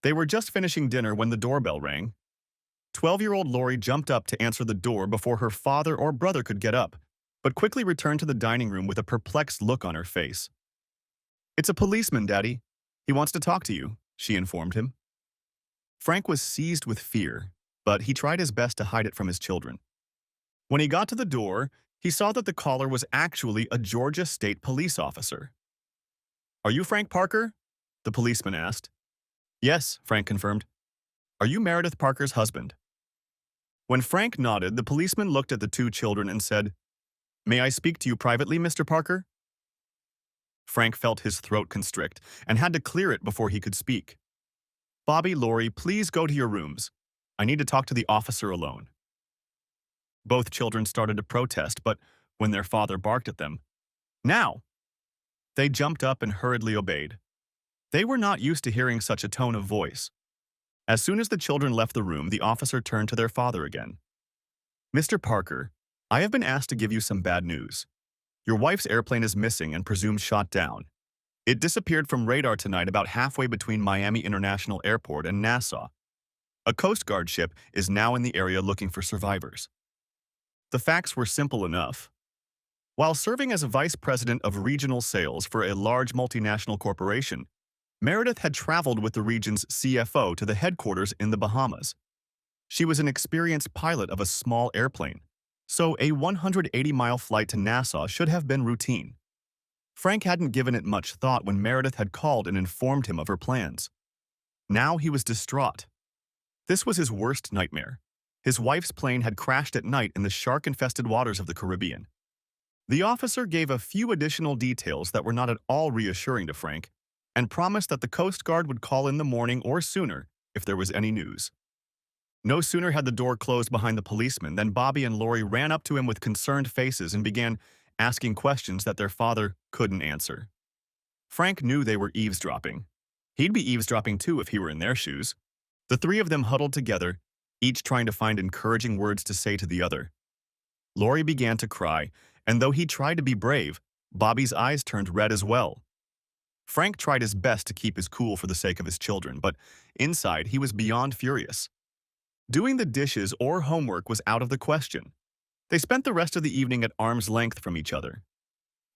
They were just finishing dinner when the doorbell rang. 12-year-old Lori jumped up to answer the door before her father or brother could get up, but quickly returned to the dining room with a perplexed look on her face. "It's a policeman, Daddy. He wants to talk to you," she informed him. Frank was seized with fear, but he tried his best to hide it from his children. When he got to the door, he saw that the caller was actually a Georgia State police officer. "Are you Frank Parker?" the policeman asked. "Yes," Frank confirmed. "Are you Meredith Parker's husband?" When Frank nodded, the policeman looked at the two children and said, "May I speak to you privately, Mr. Parker?" Frank felt his throat constrict and had to clear it before he could speak. "Bobby, Lori, please go to your rooms. I need to talk to the officer alone." Both children started to protest, but when their father barked at them, "Now!" they jumped up and hurriedly obeyed. They were not used to hearing such a tone of voice. As soon as the children left the room, the officer turned to their father again. "Mr. Parker, I have been asked to give you some bad news. Your wife's airplane is missing and presumed shot down. It disappeared from radar tonight about halfway between Miami International Airport and Nassau. A Coast Guard ship is now in the area looking for survivors." The facts were simple enough. While serving as a vice president of regional sales for a large multinational corporation, Meredith had traveled with the region's CFO to the headquarters in the Bahamas. She was an experienced pilot of a small airplane, so a 180-mile flight to Nassau should have been routine. Frank hadn't given it much thought when Meredith had called and informed him of her plans. Now he was distraught. This was his worst nightmare. His wife's plane had crashed at night in the shark-infested waters of the Caribbean. The officer gave a few additional details that were not at all reassuring to Frank, and promised that the Coast Guard would call in the morning or sooner if there was any news. No sooner had the door closed behind the policeman than Bobby and Lori ran up to him with concerned faces and began asking questions that their father couldn't answer. Frank knew they were eavesdropping. He'd be eavesdropping too if he were in their shoes. The three of them huddled together, each trying to find encouraging words to say to the other. Lori began to cry, and though he tried to be brave, Bobby's eyes turned red as well. Frank tried his best to keep his cool for the sake of his children, but inside he was beyond furious. Doing the dishes or homework was out of the question. They spent the rest of the evening at arm's length from each other.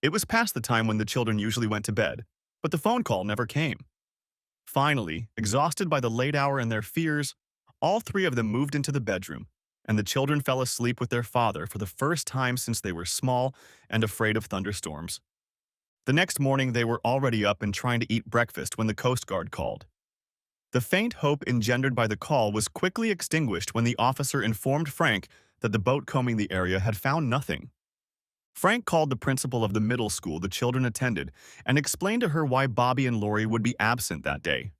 It was past the time when the children usually went to bed, but the phone call never came. Finally, exhausted by the late hour and their fears, all three of them moved into the bedroom, and the children fell asleep with their father for the first time since they were small and afraid of thunderstorms. The next morning, they were already up and trying to eat breakfast when the Coast Guard called. The faint hope engendered by the call was quickly extinguished when the officer informed Frank that the boat combing the area had found nothing. Frank called the principal of the middle school the children attended and explained to her why Bobby and Lori would be absent that day.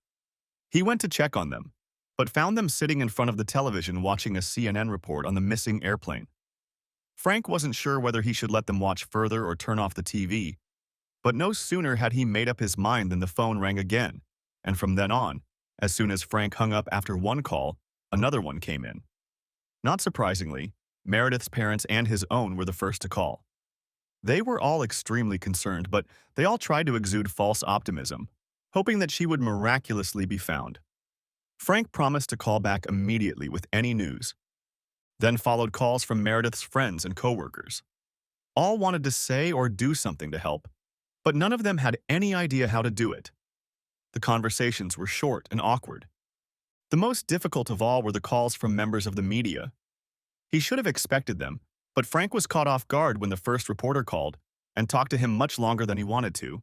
He went to check on them, but found them sitting in front of the television watching a CNN report on the missing airplane. Frank wasn't sure whether he should let them watch further or turn off the TV, but no sooner had he made up his mind than the phone rang again, and from then on, as soon as Frank hung up after one call, another one came in. Not surprisingly, Meredith's parents and his own were the first to call. They were all extremely concerned, but they all tried to exude false optimism, hoping that she would miraculously be found. Frank promised to call back immediately with any news. Then followed calls from Meredith's friends and coworkers. All wanted to say or do something to help, but none of them had any idea how to do it. The conversations were short and awkward. The most difficult of all were the calls from members of the media. He should have expected them, but Frank was caught off guard when the first reporter called and talked to him much longer than he wanted to.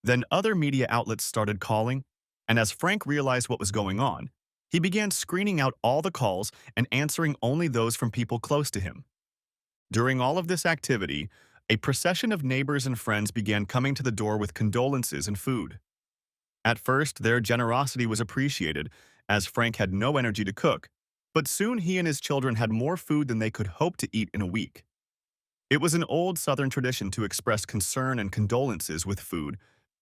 Then other media outlets started calling, and as Frank realized what was going on, he began screening out all the calls and answering only those from people close to him. During all of this activity, a procession of neighbors and friends began coming to the door with condolences and food. At first, their generosity was appreciated, as Frank had no energy to cook, but soon he and his children had more food than they could hope to eat in a week. It was an old Southern tradition to express concern and condolences with food,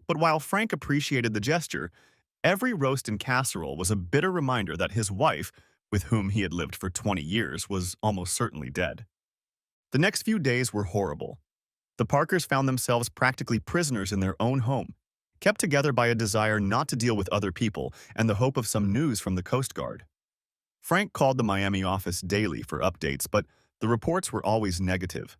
but while Frank appreciated the gesture, every roast and casserole was a bitter reminder that his wife, with whom he had lived for 20 years, was almost certainly dead. The next few days were horrible. The Parkers found themselves practically prisoners in their own home, kept together by a desire not to deal with other people and the hope of some news from the Coast Guard. Frank called the Miami office daily for updates, but the reports were always negative.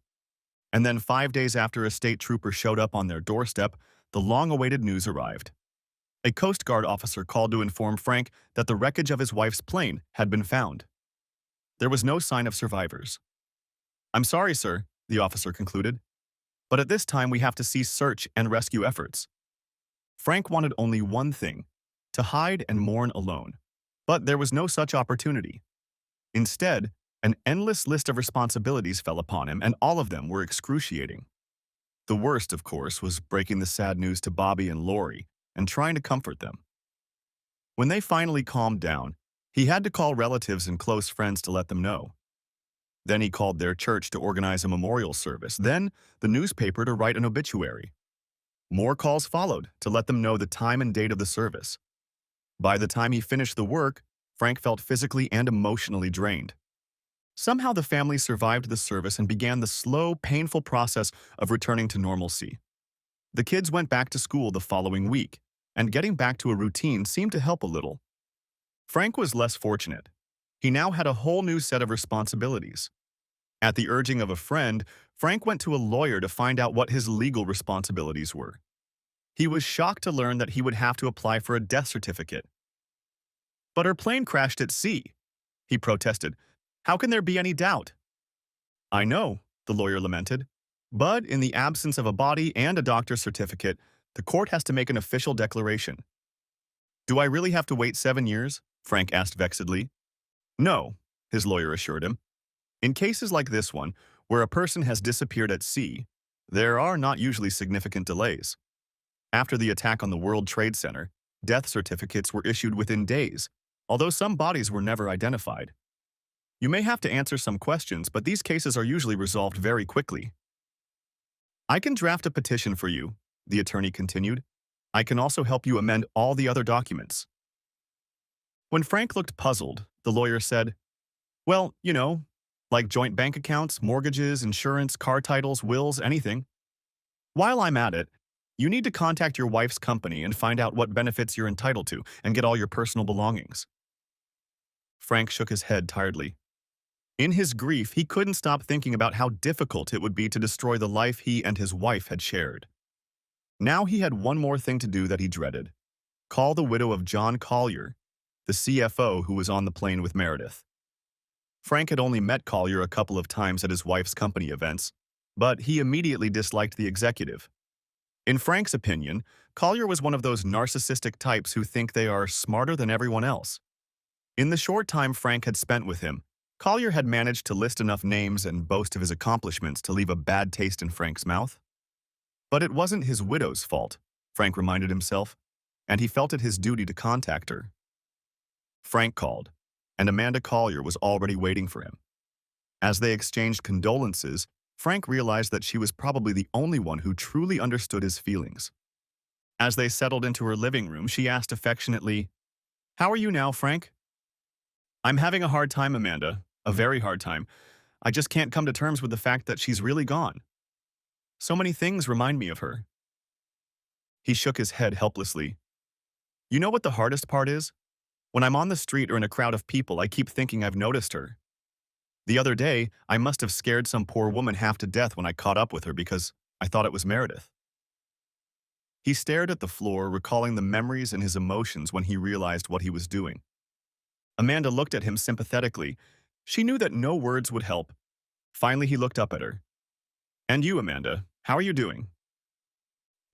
And then 5 days after a state trooper showed up on their doorstep, the long-awaited news arrived. A Coast Guard officer called to inform Frank that the wreckage of his wife's plane had been found. There was no sign of survivors. "I'm sorry, sir," the officer concluded, "but at this time we have to cease search and rescue efforts." Frank wanted only one thing, to hide and mourn alone. But there was no such opportunity. Instead, an endless list of responsibilities fell upon him, and all of them were excruciating. The worst, of course, was breaking the sad news to Bobby and Lori and trying to comfort them. When they finally calmed down, he had to call relatives and close friends to let them know. Then he called their church to organize a memorial service, then the newspaper to write an obituary. More calls followed to let them know the time and date of the service. By the time he finished the work, Frank felt physically and emotionally drained. Somehow the family survived the service and began the slow, painful process of returning to normalcy. The kids went back to school the following week, and getting back to a routine seemed to help a little. Frank was less fortunate. He now had a whole new set of responsibilities. At the urging of a friend, Frank went to a lawyer to find out what his legal responsibilities were. He was shocked to learn that he would have to apply for a death certificate. "But her plane crashed at sea," he protested. "How can there be any doubt?" "I know," the lawyer lamented, "but in the absence of a body and a doctor's certificate, the court has to make an official declaration." "Do I really have to wait 7 years?" Frank asked vexedly. "No," his lawyer assured him. "In cases like this one, where a person has disappeared at sea, there are not usually significant delays. After the attack on the World Trade Center, death certificates were issued within days, although some bodies were never identified. You may have to answer some questions, but these cases are usually resolved very quickly." "I can draft a petition for you," the attorney continued. "I can also help you amend all the other documents." When Frank looked puzzled, the lawyer said, "Well, like joint bank accounts, mortgages, insurance, car titles, wills, anything. While I'm at it, you need to contact your wife's company and find out what benefits you're entitled to and get all your personal belongings." Frank shook his head tiredly. In his grief, he couldn't stop thinking about how difficult it would be to destroy the life he and his wife had shared. Now he had one more thing to do that he dreaded: call the widow of John Collier, the CFO who was on the plane with Meredith. Frank had only met Collier a couple of times at his wife's company events, but he immediately disliked the executive. In Frank's opinion, Collier was one of those narcissistic types who think they are smarter than everyone else. In the short time Frank had spent with him, Collier had managed to list enough names and boast of his accomplishments to leave a bad taste in Frank's mouth. But it wasn't his widow's fault, Frank reminded himself, and he felt it his duty to contact her. Frank called, and Amanda Collier was already waiting for him. As they exchanged condolences, Frank realized that she was probably the only one who truly understood his feelings. As they settled into her living room, she asked affectionately, "How are you now, Frank?" "I'm having a hard time, Amanda. A very hard time. I just can't come to terms with the fact that she's really gone. So many things remind me of her." He shook his head helplessly. "You know what the hardest part is? When I'm on the street or in a crowd of people, I keep thinking I've noticed her. The other day, I must have scared some poor woman half to death when I caught up with her because I thought it was Meredith." He stared at the floor, recalling the memories and his emotions when he realized what he was doing. Amanda looked at him sympathetically. She knew that no words would help. Finally, he looked up at her. "And you, Amanda, how are you doing?"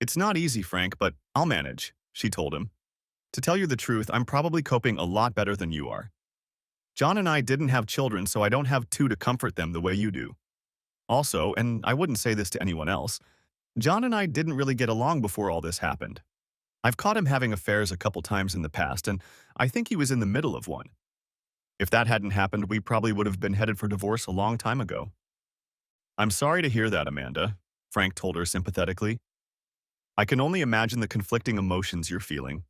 "It's not easy, Frank, but I'll manage," she told him. "To tell you the truth, I'm probably coping a lot better than you are. John and I didn't have children, so I don't have two to comfort them the way you do. Also, and I wouldn't say this to anyone else, John and I didn't really get along before all this happened. I've caught him having affairs a couple times in the past, and I think he was in the middle of one. If that hadn't happened, we probably would have been headed for divorce a long time ago." "I'm sorry to hear that, Amanda," Frank told her sympathetically. "I can only imagine the conflicting emotions you're feeling."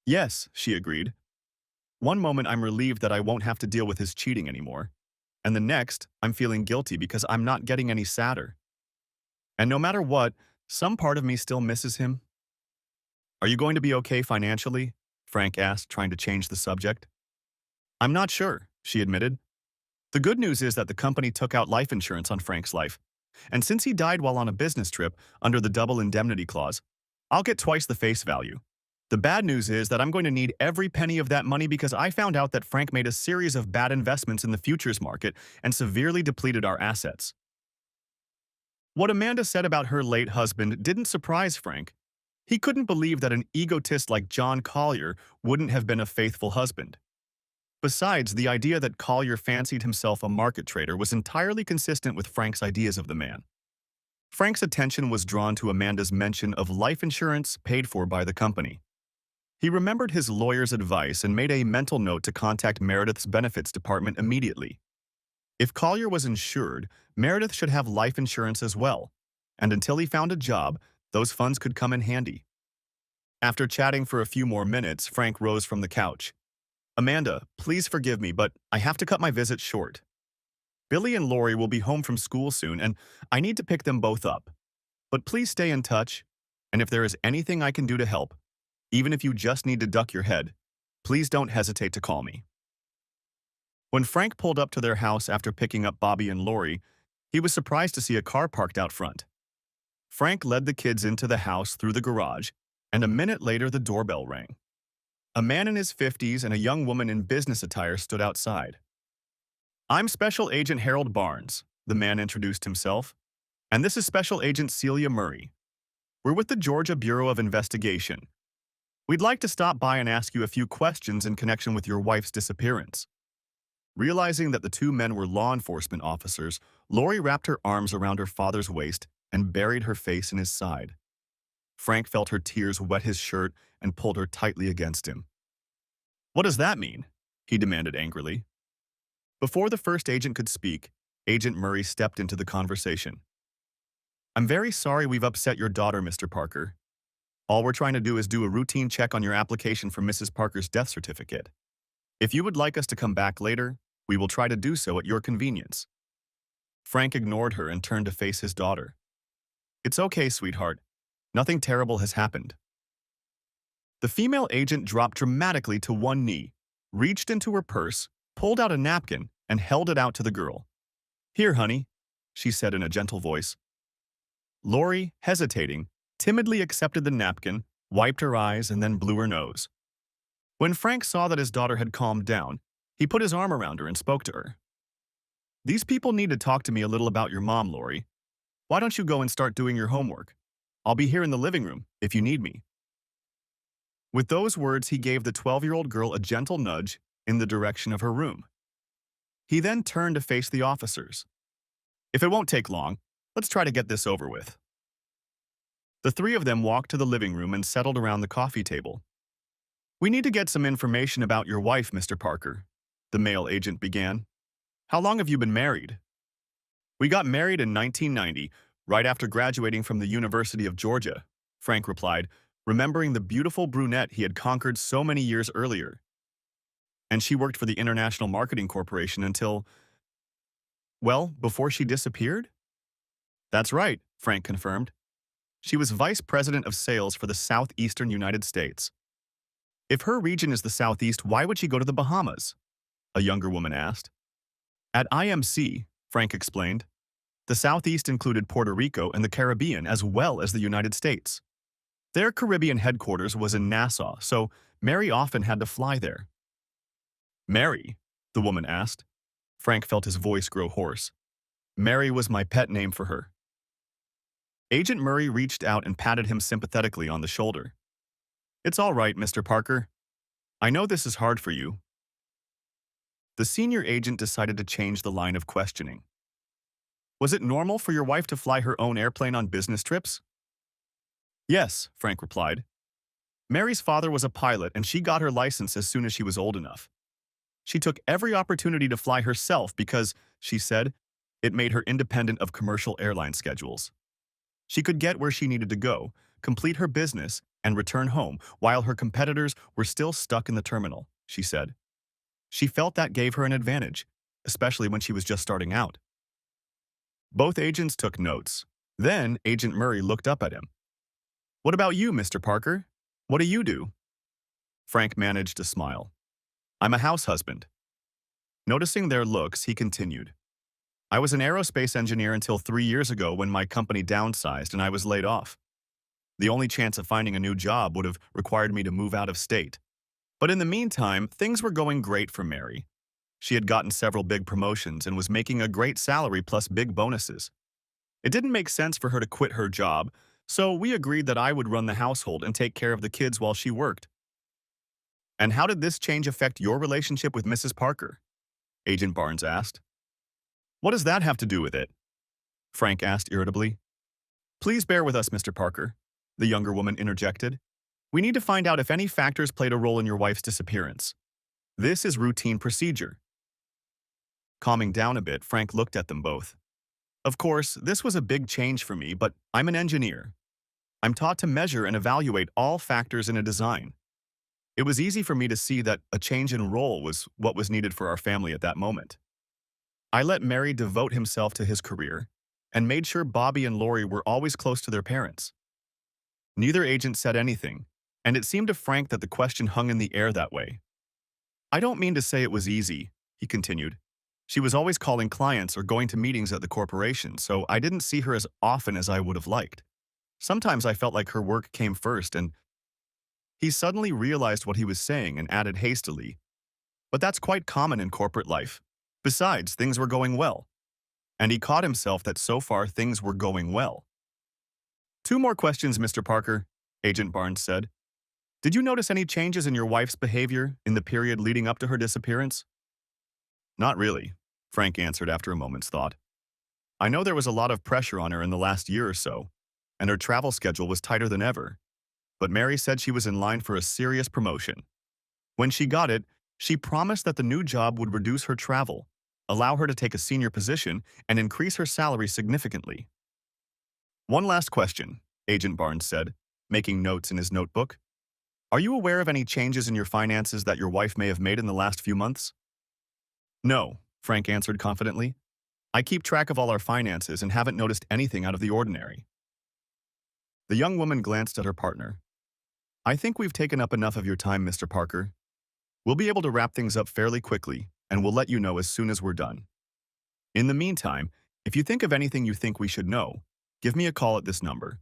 "Yes," she agreed. "One moment I'm relieved that I won't have to deal with his cheating anymore, and the next, I'm feeling guilty because I'm not getting any sadder. And no matter what, some part of me still misses him." Are you going to be okay financially? Frank asked, trying to change the subject. I'm not sure, she admitted. The good news is that the company took out life insurance on Frank's life. And since he died while on a business trip under the double indemnity clause, I'll get twice the face value. The bad news is that I'm going to need every penny of that money because I found out that Frank made a series of bad investments in the futures market and severely depleted our assets. What Amanda said about her late husband didn't surprise Frank. He couldn't believe that an egotist like John Collier wouldn't have been a faithful husband. Besides, the idea that Collier fancied himself a market trader was entirely consistent with Frank's ideas of the man. Frank's attention was drawn to Amanda's mention of life insurance paid for by the company. He remembered his lawyer's advice and made a mental note to contact Meredith's benefits department immediately. If Collier was insured, Meredith should have life insurance as well, and until he found a job, those funds could come in handy. After chatting for a few more minutes, Frank rose from the couch. Amanda, please forgive me, but I have to cut my visit short. Billy and Lori will be home from school soon, and I need to pick them both up. But please stay in touch, and if there is anything I can do to help, even if you just need to duck your head, please don't hesitate to call me. When Frank pulled up to their house after picking up Bobby and Lori, he was surprised to see a car parked out front. Frank led the kids into the house through the garage, and a minute later the doorbell rang. A man in his 50s and a young woman in business attire stood outside. I'm Special Agent Harold Barnes, the man introduced himself, and this is Special Agent Celia Murray. We're with the Georgia Bureau of Investigation. We'd like to stop by and ask you a few questions in connection with your wife's disappearance. Realizing that the two men were law enforcement officers, Lori wrapped her arms around her father's waist and buried her face in his side. Frank felt her tears wet his shirt and pulled her tightly against him. What does that mean? He demanded angrily. Before the first agent could speak, Agent Murray stepped into the conversation. I'm very sorry we've upset your daughter, Mr. Parker. All we're trying to do is do a routine check on your application for Mrs. Parker's death certificate. If you would like us to come back later, we will try to do so at your convenience. Frank ignored her and turned to face his daughter. It's okay, sweetheart. Nothing terrible has happened. The female agent dropped dramatically to one knee, reached into her purse, pulled out a napkin, and held it out to the girl. Here, honey, she said in a gentle voice. Lori, hesitating, timidly accepted the napkin, wiped her eyes, and then blew her nose. When Frank saw that his daughter had calmed down, he put his arm around her and spoke to her. These people need to talk to me a little about your mom, Lori. Why don't you go and start doing your homework? I'll be here in the living room if you need me. With those words, he gave the 12-year-old girl a gentle nudge in the direction of her room. He then turned to face the officers. If it won't take long, let's try to get this over with. The three of them walked to the living room and settled around the coffee table. We need to get some information about your wife, Mr. Parker, the male agent began. How long have you been married? We got married in 1990, right after graduating from the University of Georgia, Frank replied, remembering the beautiful brunette he had conquered so many years earlier. And she worked for the International Marketing Corporation until, well, before she disappeared? That's right, Frank confirmed. She was vice president of sales for the southeastern United States. If her region is the Southeast, why would she go to the Bahamas? A younger woman asked. At IMC, Frank explained, the Southeast included Puerto Rico and the Caribbean as well as the United States. Their Caribbean headquarters was in Nassau, so Mary often had to fly there. Mary? The woman asked. Frank felt his voice grow hoarse. Mary was my pet name for her. Agent Murray reached out and patted him sympathetically on the shoulder. It's all right, Mr. Parker. I know this is hard for you. The senior agent decided to change the line of questioning. Was it normal for your wife to fly her own airplane on business trips? Yes, Frank replied. Mary's father was a pilot and she got her license as soon as she was old enough. She took every opportunity to fly herself because, she said, it made her independent of commercial airline schedules. She could get where she needed to go, complete her business, and return home while her competitors were still stuck in the terminal, she said. She felt that gave her an advantage, especially when she was just starting out. Both agents took notes. Then Agent Murray looked up at him. What about you, Mr. Parker? What do you do? Frank managed to smile. I'm a house husband. Noticing their looks, he continued. I was an aerospace engineer until 3 years ago when my company downsized and I was laid off. The only chance of finding a new job would have required me to move out of state. But in the meantime, things were going great for Mary. She had gotten several big promotions and was making a great salary plus big bonuses. It didn't make sense for her to quit her job, so we agreed that I would run the household and take care of the kids while she worked. And how did this change affect your relationship with Mrs. Parker? Agent Barnes asked. What does that have to do with it? Frank asked irritably. Please bear with us, Mr. Parker, the younger woman interjected. We need to find out if any factors played a role in your wife's disappearance. This is routine procedure. Calming down a bit, Frank looked at them both. Of course, this was a big change for me, but I'm an engineer. I'm taught to measure and evaluate all factors in a design. It was easy for me to see that a change in role was what was needed for our family at that moment. I let Mary devote himself to his career and made sure Bobby and Lori were always close to their parents. Neither agent said anything, and it seemed to Frank that the question hung in the air that way. I don't mean to say it was easy, he continued. She was always calling clients or going to meetings at the corporation, so I didn't see her as often as I would have liked. Sometimes I felt like her work came first, and he suddenly realized what he was saying and added hastily, but that's quite common in corporate life. Besides, things were going well. And he caught himself that so far things were going well. Two more questions, Mr. Parker, Agent Barnes said. Did you notice any changes in your wife's behavior in the period leading up to her disappearance? Not really, Frank answered after a moment's thought. I know there was a lot of pressure on her in the last year or so, and her travel schedule was tighter than ever. But Mary said she was in line for a serious promotion. When she got it, she promised that the new job would reduce her travel, allow her to take a senior position, and increase her salary significantly. One last question, Agent Barnes said, making notes in his notebook. Are you aware of any changes in your finances that your wife may have made in the last few months? No, Frank answered confidently. I keep track of all our finances and haven't noticed anything out of the ordinary. The young woman glanced at her partner. I think we've taken up enough of your time, Mr. Parker. We'll be able to wrap things up fairly quickly, and we'll let you know as soon as we're done. In the meantime, if you think of anything you think we should know, give me a call at this number.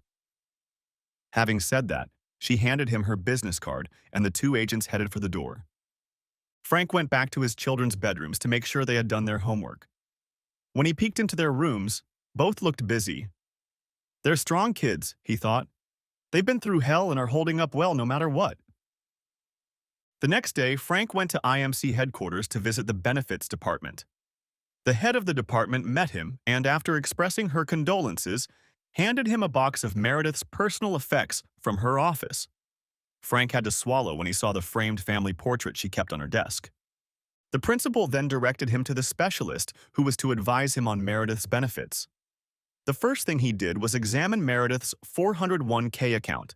Having said that, she handed him her business card, and the two agents headed for the door. Frank went back to his children's bedrooms to make sure they had done their homework. When he peeked into their rooms, both looked busy. They're strong kids, he thought. They've been through hell and are holding up well no matter what. The next day, Frank went to IMC headquarters to visit the benefits department. The head of the department met him and, after expressing her condolences, handed him a box of Meredith's personal effects from her office. Frank had to swallow when he saw the framed family portrait she kept on her desk. The principal then directed him to the specialist who was to advise him on Meredith's benefits. The first thing he did was examine Meredith's 401k account.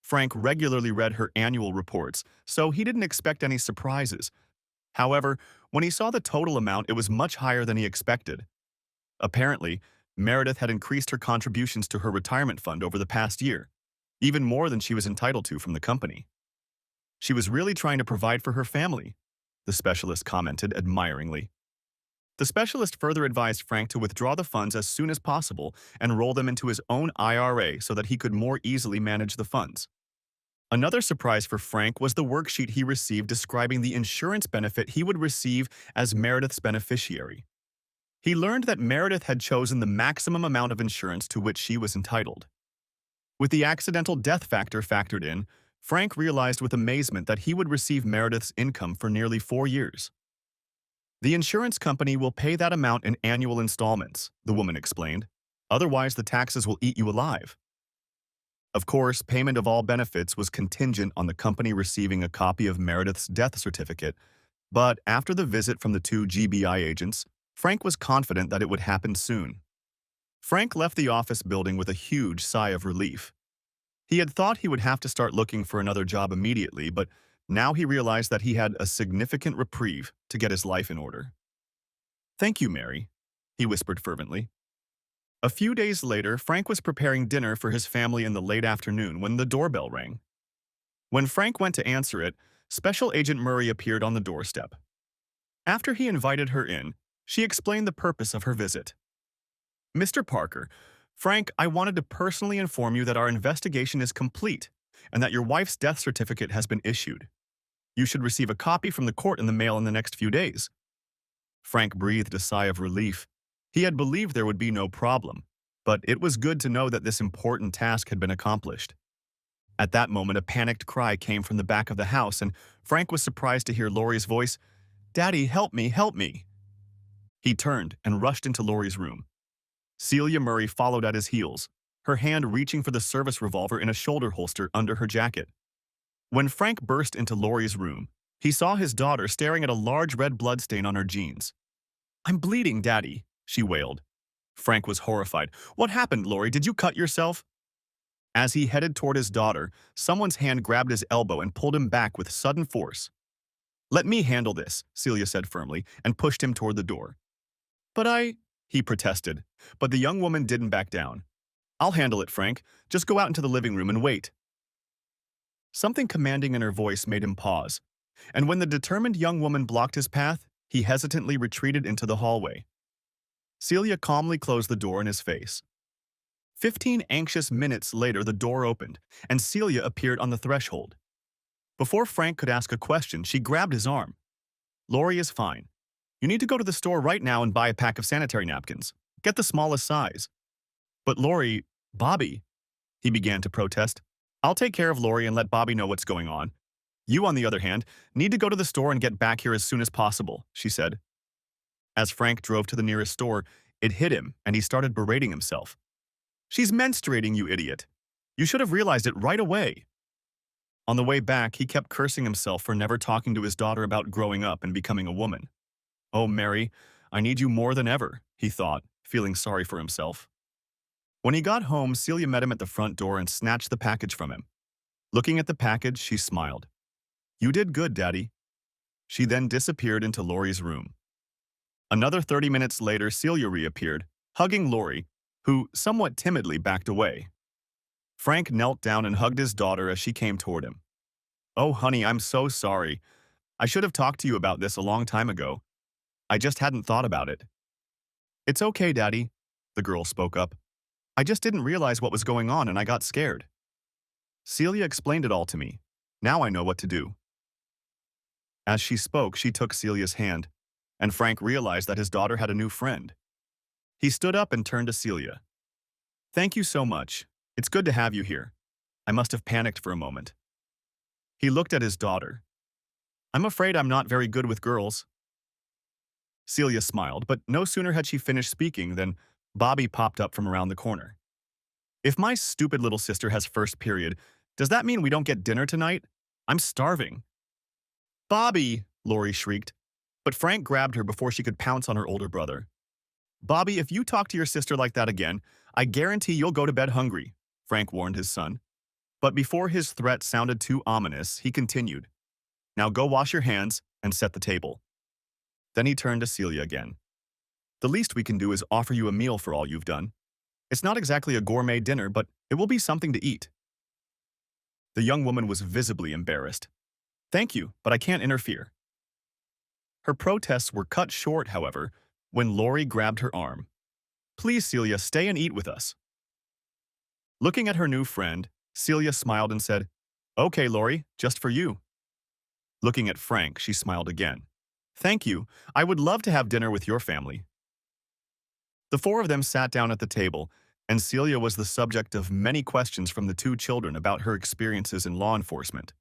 Frank regularly read her annual reports, so he didn't expect any surprises. However, when he saw the total amount, it was much higher than he expected. Apparently, Meredith had increased her contributions to her retirement fund over the past year, even more than she was entitled to from the company. She was really trying to provide for her family, the specialist commented admiringly. The specialist further advised Frank to withdraw the funds as soon as possible and roll them into his own IRA so that he could more easily manage the funds. Another surprise for Frank was the worksheet he received describing the insurance benefit he would receive as Meredith's beneficiary. He learned that Meredith had chosen the maximum amount of insurance to which she was entitled. With the accidental death factor factored in, Frank realized with amazement that he would receive Meredith's income for nearly 4 years. The insurance company will pay that amount in annual installments, the woman explained. Otherwise, the taxes will eat you alive. Of course, payment of all benefits was contingent on the company receiving a copy of Meredith's death certificate, but after the visit from the two GBI agents, Frank was confident that it would happen soon. Frank left the office building with a huge sigh of relief. He had thought he would have to start looking for another job immediately, but now he realized that he had a significant reprieve to get his life in order. Thank you, Mary, he whispered fervently. A few days later, Frank was preparing dinner for his family in the late afternoon when the doorbell rang. When Frank went to answer it, Special Agent Murray appeared on the doorstep. After he invited her in, she explained the purpose of her visit. Mr. Parker, Frank, I wanted to personally inform you that our investigation is complete and that your wife's death certificate has been issued. You should receive a copy from the court in the mail in the next few days. Frank breathed a sigh of relief. He had believed there would be no problem, but it was good to know that this important task had been accomplished. At that moment, a panicked cry came from the back of the house, and Frank was surprised to hear Laurie's voice, "Daddy, help me, help me." He turned and rushed into Laurie's room. Celia Murray followed at his heels, her hand reaching for the service revolver in a shoulder holster under her jacket. When Frank burst into Laurie's room, he saw his daughter staring at a large red bloodstain on her jeans. "I'm bleeding, Daddy," she wailed. Frank was horrified. "What happened, Laurie? Did you cut yourself?" As he headed toward his daughter, someone's hand grabbed his elbow and pulled him back with sudden force. "Let me handle this," Celia said firmly, and pushed him toward the door. "But he protested, but the young woman didn't back down. "I'll handle it, Frank. Just go out into the living room and wait." Something commanding in her voice made him pause, and when the determined young woman blocked his path, he hesitantly retreated into the hallway. Celia calmly closed the door in his face. 15 anxious minutes later, the door opened, and Celia appeared on the threshold. Before Frank could ask a question, she grabbed his arm. "Laurie is fine. You need to go to the store right now and buy a pack of sanitary napkins. Get the smallest size." "But Laurie, Bobby," he began to protest. "I'll take care of Laurie and let Bobby know what's going on. You, on the other hand, need to go to the store and get back here as soon as possible," she said. As Frank drove to the nearest store, it hit him and he started berating himself. "She's menstruating, you idiot. You should have realized it right away." On the way back, he kept cursing himself for never talking to his daughter about growing up and becoming a woman. "Oh, Mary, I need you more than ever," he thought, feeling sorry for himself. When he got home, Celia met him at the front door and snatched the package from him. Looking at the package, she smiled. "You did good, Daddy." She then disappeared into Laurie's room. Another 30 minutes later, Celia reappeared, hugging Laurie, who somewhat timidly backed away. Frank knelt down and hugged his daughter as she came toward him. "Oh, honey, I'm so sorry. I should have talked to you about this a long time ago. I just hadn't thought about it." "It's okay, Daddy," the girl spoke up. "I just didn't realize what was going on and I got scared. Celia explained it all to me. Now I know what to do." As she spoke, she took Celia's hand, and Frank realized that his daughter had a new friend. He stood up and turned to Celia. "Thank you so much. It's good to have you here. I must have panicked for a moment." He looked at his daughter. "I'm afraid I'm not very good with girls." Celia smiled, but no sooner had she finished speaking than Bobby popped up from around the corner. "If my stupid little sister has first period, does that mean we don't get dinner tonight? I'm starving." "Bobby!" Laurie shrieked, but Frank grabbed her before she could pounce on her older brother. "Bobby, if you talk to your sister like that again, I guarantee you'll go to bed hungry," Frank warned his son. But before his threat sounded too ominous, he continued, "Now go wash your hands and set the table." Then he turned to Celia again. "The least we can do is offer you a meal for all you've done. It's not exactly a gourmet dinner, but it will be something to eat." The young woman was visibly embarrassed. "Thank you, but I can't interfere." Her protests were cut short, however, when Laurie grabbed her arm. "Please, Celia, stay and eat with us." Looking at her new friend, Celia smiled and said, "Okay, Laurie, just for you." Looking at Frank, she smiled again. "Thank you. I would love to have dinner with your family." The four of them sat down at the table, and Celia was the subject of many questions from the two children about her experiences in law enforcement.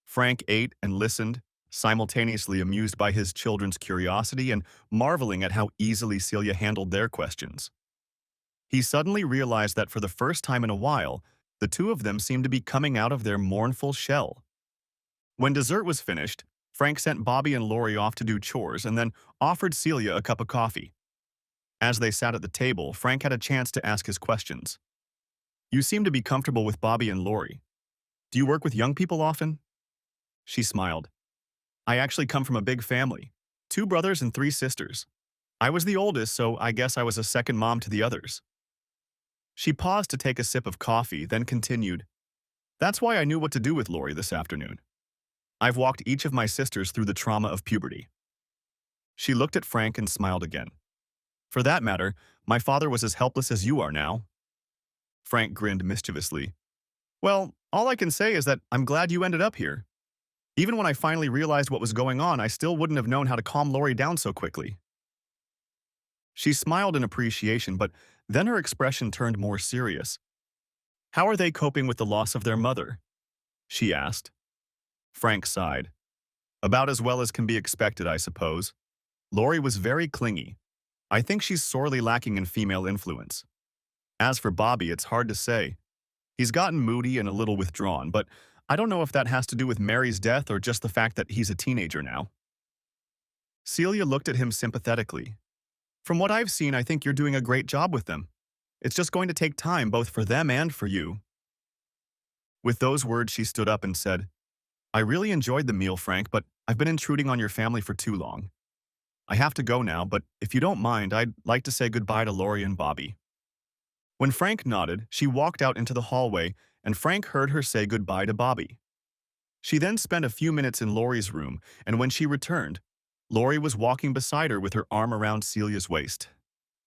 Frank ate and listened, simultaneously amused by his children's curiosity and marveling at how easily Celia handled their questions. He suddenly realized that for the first time in a while, the two of them seemed to be coming out of their mournful shell. When dessert was finished, Frank sent Bobby and Laurie off to do chores and then offered Celia a cup of coffee. As they sat at the table, Frank had a chance to ask his questions. "You seem to be comfortable with Bobby and Laurie. Do you work with young people often?" She smiled. "I actually come from a big family, 2 brothers and 3 sisters. I was the oldest, so I guess I was a second mom to the others." She paused to take a sip of coffee, then continued, That's why I knew what to do with Lori this afternoon. I've walked each of my sisters through the trauma of puberty. She looked at Frank and smiled again. For that matter, my father was as helpless as you are now. Frank grinned mischievously. Well, all I can say is that I'm glad you ended up here. Even when I finally realized what was going on, I still wouldn't have known how to calm Lori down so quickly. She smiled in appreciation, but then her expression turned more serious. How are they coping with the loss of their mother? She asked. Frank sighed. About as well as can be expected, I suppose. Lori was very clingy. I think she's sorely lacking in female influence. As for Bobby, it's hard to say. He's gotten moody and a little withdrawn, but I don't know if that has to do with Mary's death or just the fact that he's a teenager now. Celia looked at him sympathetically. From what I've seen, I think you're doing a great job with them. It's just going to take time both for them and for you. With those words, she stood up and said, I really enjoyed the meal, Frank, but I've been intruding on your family for too long. I have to go now, but if you don't mind, I'd like to say goodbye to Lori and Bobby. When Frank nodded, she walked out into the hallway, and Frank heard her say goodbye to Bobby. She then spent a few minutes in Lori's room, and when she returned, Lori was walking beside her with her arm around Celia's waist.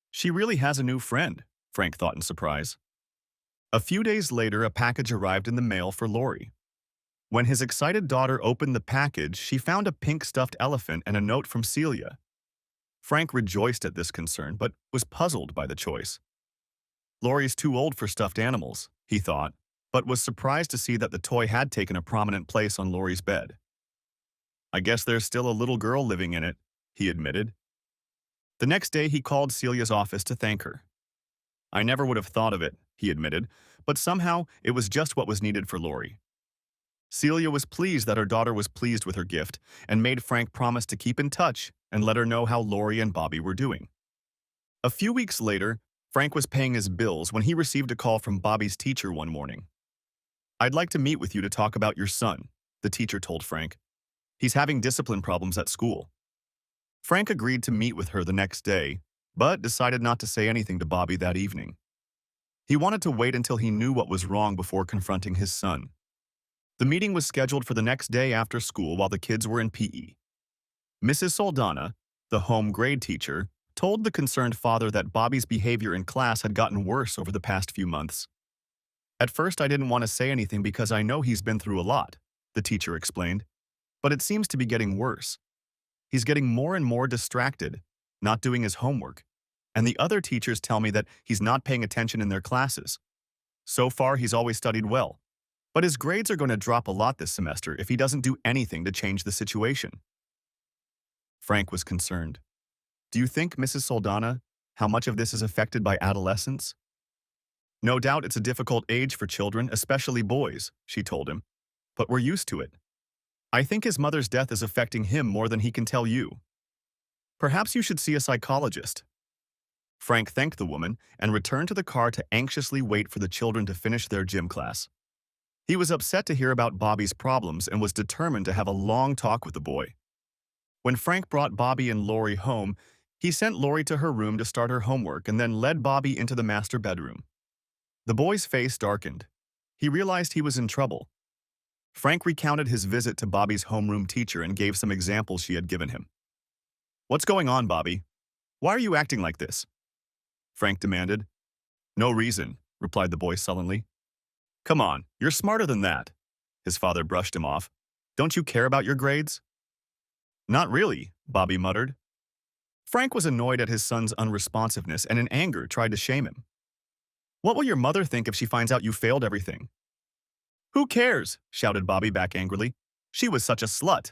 She really has a new friend, Frank thought in surprise. A few days later, a package arrived in the mail for Lori. When his excited daughter opened the package, she found a pink stuffed elephant and a note from Celia. Frank rejoiced at this concern, but was puzzled by the choice. Lori's too old for stuffed animals, he thought, but was surprised to see that the toy had taken a prominent place on Lori's bed. I guess there's still a little girl living in it, he admitted. The next day, he called Celia's office to thank her. I never would have thought of it, he admitted, but somehow it was just what was needed for Lori. Celia was pleased that her daughter was pleased with her gift and made Frank promise to keep in touch and let her know how Lori and Bobby were doing. A few weeks later, Frank was paying his bills when he received a call from Bobby's teacher one morning. I'd like to meet with you to talk about your son, the teacher told Frank. He's having discipline problems at school. Frank agreed to meet with her the next day, but decided not to say anything to Bobby that evening. He wanted to wait until he knew what was wrong before confronting his son. The meeting was scheduled for the next day after school while the kids were in PE. Mrs. Soldana, the home grade teacher, told the concerned father that Bobby's behavior in class had gotten worse over the past few months. At first, I didn't want to say anything because I know he's been through a lot, the teacher explained. But it seems to be getting worse. He's getting more and more distracted, not doing his homework, and the other teachers tell me that he's not paying attention in their classes. So far, he's always studied well, but his grades are going to drop a lot this semester if he doesn't do anything to change the situation. Frank was concerned. Do you think, Mrs. Soldana, how much of this is affected by adolescence? No doubt it's a difficult age for children, especially boys, she told him, but we're used to it. I think his mother's death is affecting him more than he can tell you. Perhaps you should see a psychologist. Frank thanked the woman and returned to the car to anxiously wait for the children to finish their gym class. He was upset to hear about Bobby's problems and was determined to have a long talk with the boy. When Frank brought Bobby and Lori home, he sent Lori to her room to start her homework and then led Bobby into the master bedroom. The boy's face darkened. He realized he was in trouble. Frank recounted his visit to Bobby's homeroom teacher and gave some examples she had given him. What's going on, Bobby? Why are you acting like this? Frank demanded. No reason, replied the boy sullenly. Come on, you're smarter than that. His father brushed him off. Don't you care about your grades? Not really, Bobby muttered. Frank was annoyed at his son's unresponsiveness and in anger tried to shame him. What will your mother think if she finds out you failed everything? Who cares? Shouted Bobby back angrily. She was such a slut.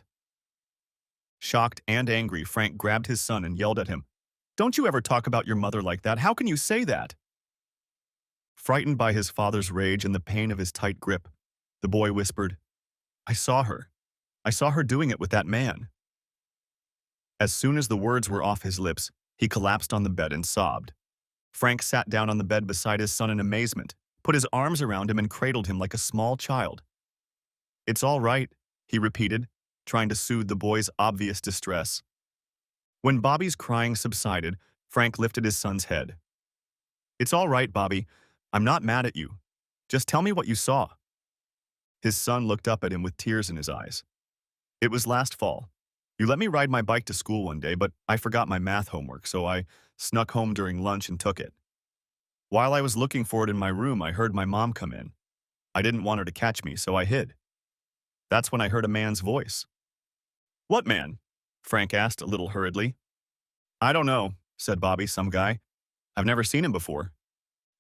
Shocked and angry, Frank grabbed his son and yelled at him. Don't you ever talk about your mother like that? How can you say that? Frightened by his father's rage and the pain of his tight grip, the boy whispered, I saw her. I saw her doing it with that man. As soon as the words were off his lips, he collapsed on the bed and sobbed. Frank sat down on the bed beside his son in amazement, put his arms around him and cradled him like a small child. It's all right, he repeated, trying to soothe the boy's obvious distress. When Bobby's crying subsided, Frank lifted his son's head. It's all right, Bobby. I'm not mad at you. Just tell me what you saw. His son looked up at him with tears in his eyes. It was last fall. You let me ride my bike to school one day, but I forgot my math homework, so I snuck home during lunch and took it. While I was looking for it in my room, I heard my mom come in. I didn't want her to catch me, so I hid. That's when I heard a man's voice. What man? Frank asked a little hurriedly. I don't know, said Bobby, some guy. I've never seen him before.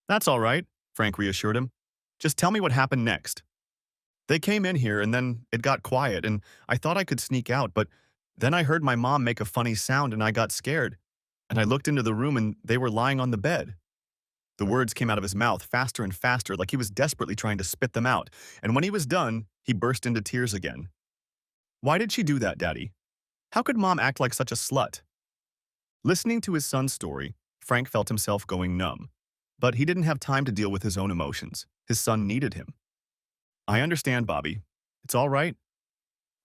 That's all right, Frank reassured him. Just tell me what happened next. They came in here and then it got quiet and I thought I could sneak out, but then I heard my mom make a funny sound and I got scared. And I looked into the room and they were lying on the bed. The words came out of his mouth faster and faster, like he was desperately trying to spit them out. And when he was done, he burst into tears again. Why did she do that, Daddy? How could Mom act like such a slut? Listening to his son's story, Frank felt himself going numb. But he didn't have time to deal with his own emotions. His son needed him. I understand, Bobby. It's all right.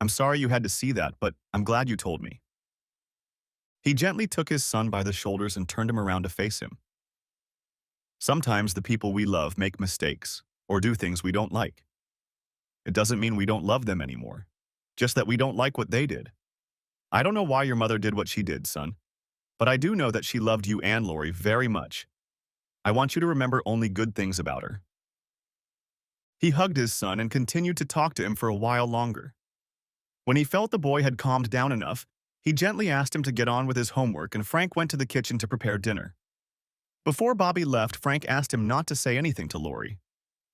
I'm sorry you had to see that, but I'm glad you told me. He gently took his son by the shoulders and turned him around to face him. Sometimes the people we love make mistakes or do things we don't like. It doesn't mean we don't love them anymore, just that we don't like what they did. I don't know why your mother did what she did, son, but I do know that she loved you and Lori very much. I want you to remember only good things about her. He hugged his son and continued to talk to him for a while longer. When he felt the boy had calmed down enough, he gently asked him to get on with his homework and Frank went to the kitchen to prepare dinner. Before Bobby left, Frank asked him not to say anything to Lori.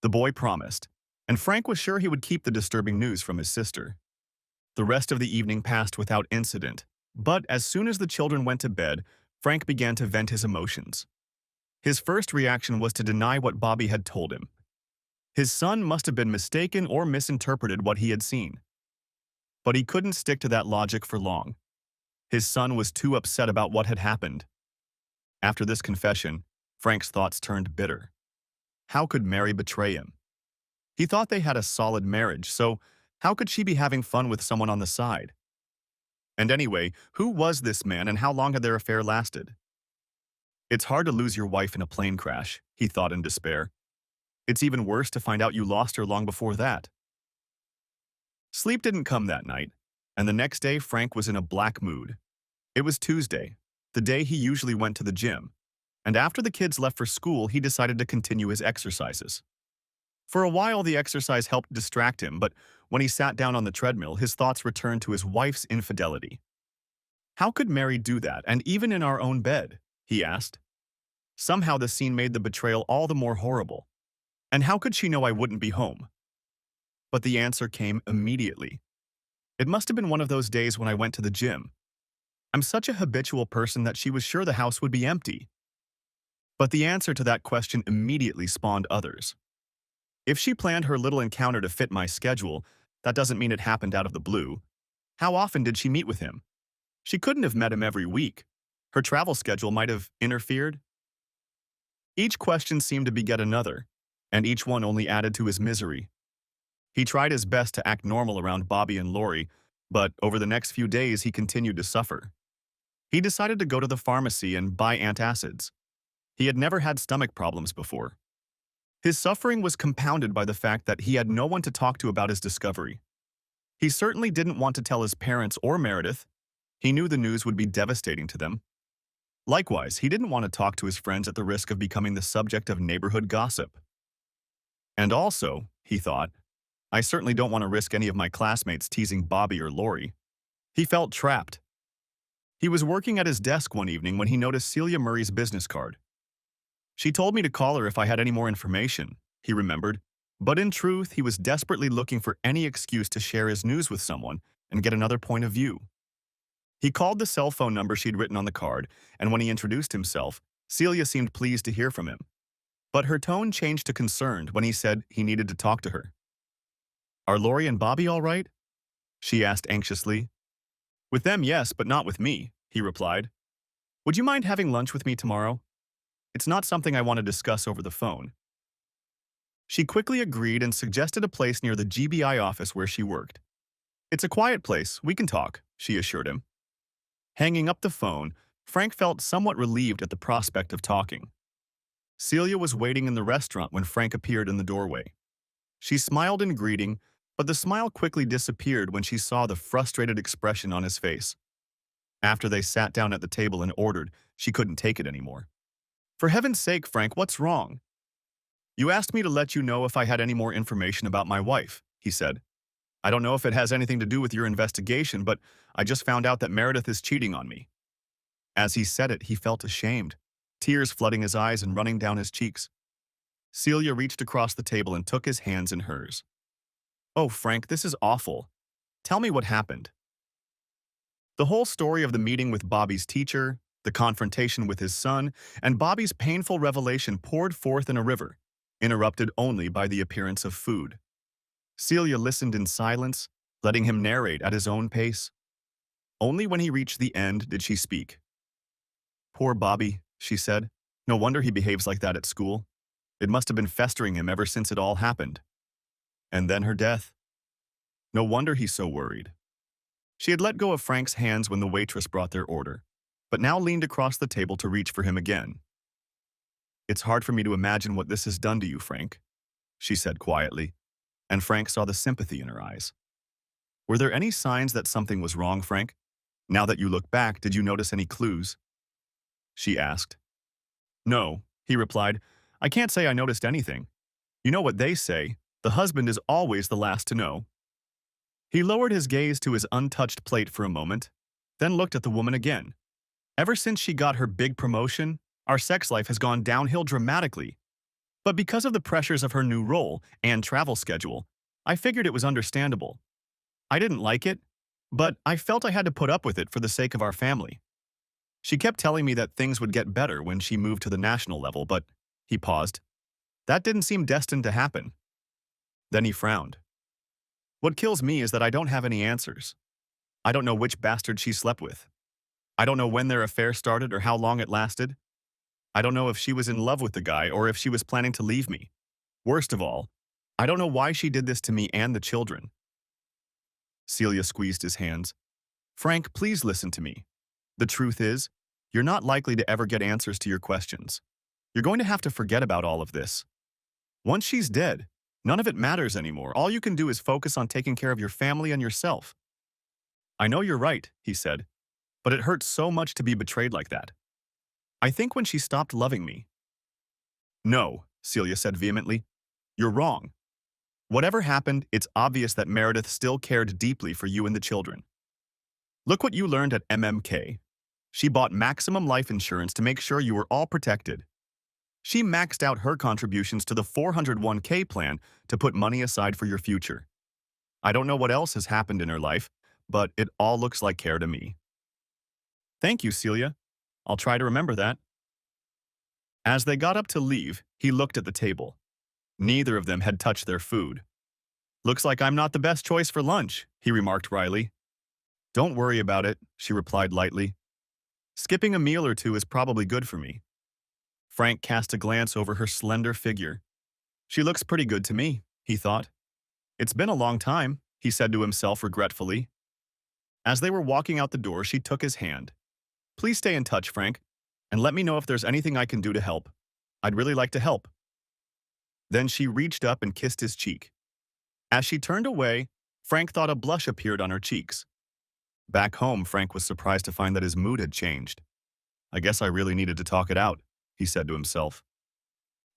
The boy promised, and Frank was sure he would keep the disturbing news from his sister. The rest of the evening passed without incident, but as soon as the children went to bed, Frank began to vent his emotions. His first reaction was to deny what Bobby had told him. His son must have been mistaken or misinterpreted what he had seen. But he couldn't stick to that logic for long. His son was too upset about what had happened. After this confession, Frank's thoughts turned bitter. How could Mary betray him? He thought they had a solid marriage, so how could she be having fun with someone on the side? And anyway, who was this man and how long had their affair lasted? It's hard to lose your wife in a plane crash, he thought in despair. It's even worse to find out you lost her long before that. Sleep didn't come that night, and the next day Frank was in a black mood. It was Tuesday, the day he usually went to the gym, and after the kids left for school, he decided to continue his exercises. For a while, the exercise helped distract him, but when he sat down on the treadmill, his thoughts returned to his wife's infidelity. How could Mary do that, and even in our own bed? He asked. Somehow the scene made the betrayal all the more horrible. And how could she know I wouldn't be home? But the answer came immediately. It must have been one of those days when I went to the gym. I'm such a habitual person that she was sure the house would be empty. But the answer to that question immediately spawned others. If she planned her little encounter to fit my schedule, that doesn't mean it happened out of the blue. How often did she meet with him? She couldn't have met him every week. Her travel schedule might have interfered. Each question seemed to beget another, and each one only added to his misery. He tried his best to act normal around Bobby and Lori, but over the next few days he continued to suffer. He decided to go to the pharmacy and buy antacids. He had never had stomach problems before. His suffering was compounded by the fact that he had no one to talk to about his discovery. He certainly didn't want to tell his parents or Meredith. He knew the news would be devastating to them. Likewise, he didn't want to talk to his friends at the risk of becoming the subject of neighborhood gossip. And also, he thought, I certainly don't want to risk any of my classmates teasing Bobby or Lori. He felt trapped. He was working at his desk one evening when he noticed Celia Murray's business card. She told me to call her if I had any more information, he remembered, but in truth, he was desperately looking for any excuse to share his news with someone and get another point of view. He called the cell phone number she'd written on the card, and when he introduced himself, Celia seemed pleased to hear from him. But her tone changed to concerned when he said he needed to talk to her. Are Lori and Bobby all right? She asked anxiously. With them, yes, but not with me, he replied. Would you mind having lunch with me tomorrow? It's not something I want to discuss over the phone. She quickly agreed and suggested a place near the GBI office where she worked. It's a quiet place, we can talk, she assured him. Hanging up the phone, Frank felt somewhat relieved at the prospect of talking. Celia was waiting in the restaurant when Frank appeared in the doorway. She smiled in greeting, but the smile quickly disappeared when she saw the frustrated expression on his face. After they sat down at the table and ordered, she couldn't take it anymore. "For heaven's sake, Frank, what's wrong?" "You asked me to let you know if I had any more information about my wife," he said. "I don't know if it has anything to do with your investigation, but I just found out that Meredith is cheating on me." As he said it, he felt ashamed, tears flooding his eyes and running down his cheeks. Celia reached across the table and took his hands in hers. "Oh, Frank, this is awful. Tell me what happened." The whole story of the meeting with Bobby's teacher, the confrontation with his son, and Bobby's painful revelation poured forth in a river, interrupted only by the appearance of food. Celia listened in silence, letting him narrate at his own pace. Only when he reached the end did she speak. "Poor Bobby," she said. "No wonder he behaves like that at school. It must have been festering him ever since it all happened. And then her death. No wonder he's so worried." She had let go of Frank's hands when the waitress brought their order, but now leaned across the table to reach for him again. "It's hard for me to imagine what this has done to you, Frank," she said quietly, and Frank saw the sympathy in her eyes. "Were there any signs that something was wrong, Frank? Now that you look back, did you notice any clues?" she asked. "No," he replied. "I can't say I noticed anything. You know what they say, the husband is always the last to know." He lowered his gaze to his untouched plate for a moment, then looked at the woman again. "Ever since she got her big promotion, our sex life has gone downhill dramatically. But because of the pressures of her new role and travel schedule, I figured it was understandable. I didn't like it, but I felt I had to put up with it for the sake of our family. She kept telling me that things would get better when she moved to the national level, but," he paused, "that didn't seem destined to happen." Then he frowned. "What kills me is that I don't have any answers. I don't know which bastard she slept with. I don't know when their affair started or how long it lasted. I don't know if she was in love with the guy or if she was planning to leave me. Worst of all, I don't know why she did this to me and the children." Celia squeezed his hands. "Frank, please listen to me. The truth is, you're not likely to ever get answers to your questions. You're going to have to forget about all of this. Once she's dead, none of it matters anymore. All you can do is focus on taking care of your family and yourself." "I know you're right," he said, "but it hurts so much to be betrayed like that. I think when she stopped loving me." "No," Celia said vehemently. "You're wrong. Whatever happened, it's obvious that Meredith still cared deeply for you and the children. Look what you learned at MMK. She bought maximum life insurance to make sure you were all protected. She maxed out her contributions to the 401k plan to put money aside for your future. I don't know what else has happened in her life, but it all looks like care to me." "Thank you, Celia. I'll try to remember that." As they got up to leave, he looked at the table. Neither of them had touched their food. "Looks like I'm not the best choice for lunch," he remarked wryly. "Don't worry about it," she replied lightly. "Skipping a meal or two is probably good for me." Frank cast a glance over her slender figure. "She looks pretty good to me," he thought. "It's been a long time," he said to himself regretfully. As they were walking out the door, she took his hand. "Please stay in touch, Frank, and let me know if there's anything I can do to help. I'd really like to help." Then she reached up and kissed his cheek. As she turned away, Frank thought a blush appeared on her cheeks. Back home, Frank was surprised to find that his mood had changed. "I guess I really needed to talk it out," he said to himself.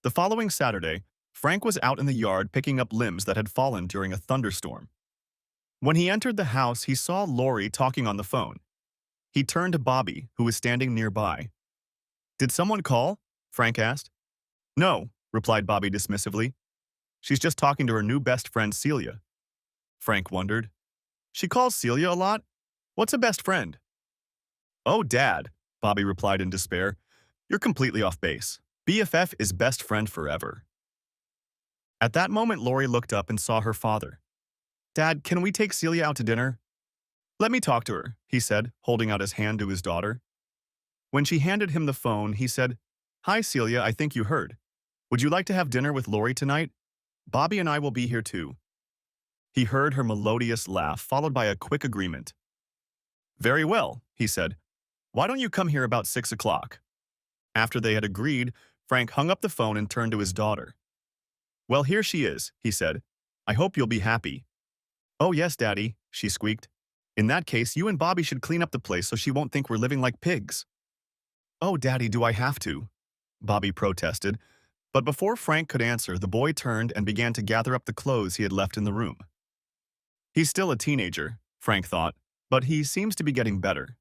The following Saturday, Frank was out in the yard picking up limbs that had fallen during a thunderstorm. When he entered the house, he saw Lori talking on the phone. He turned to Bobby, who was standing nearby. "Did someone call?" Frank asked. "No," replied Bobby dismissively. "She's just talking to her new best friend, Celia." Frank wondered. "She calls Celia a lot? What's a best friend?" "Oh, Dad," Bobby replied in despair. "You're completely off base. BFF is best friend forever." At that moment, Lori looked up and saw her father. "Dad, can we take Celia out to dinner?" "Let me talk to her," he said, holding out his hand to his daughter. When she handed him the phone, he said, "Hi, Celia, I think you heard. Would you like to have dinner with Lori tonight? Bobby and I will be here too." He heard her melodious laugh, followed by a quick agreement. "Very well," he said. "Why don't you come here about 6 o'clock?" After they had agreed, Frank hung up the phone and turned to his daughter. "Well, here she is," he said. I hope you'll be happy. Oh yes, Daddy, she squeaked. In that case, you and Bobby should clean up the place so she won't think we're living like pigs. Oh, Daddy, do I have to? Bobby protested, but before Frank could answer, the boy turned and began to gather up the clothes he had left in the room. He's still a teenager, Frank thought, but he seems to be getting better.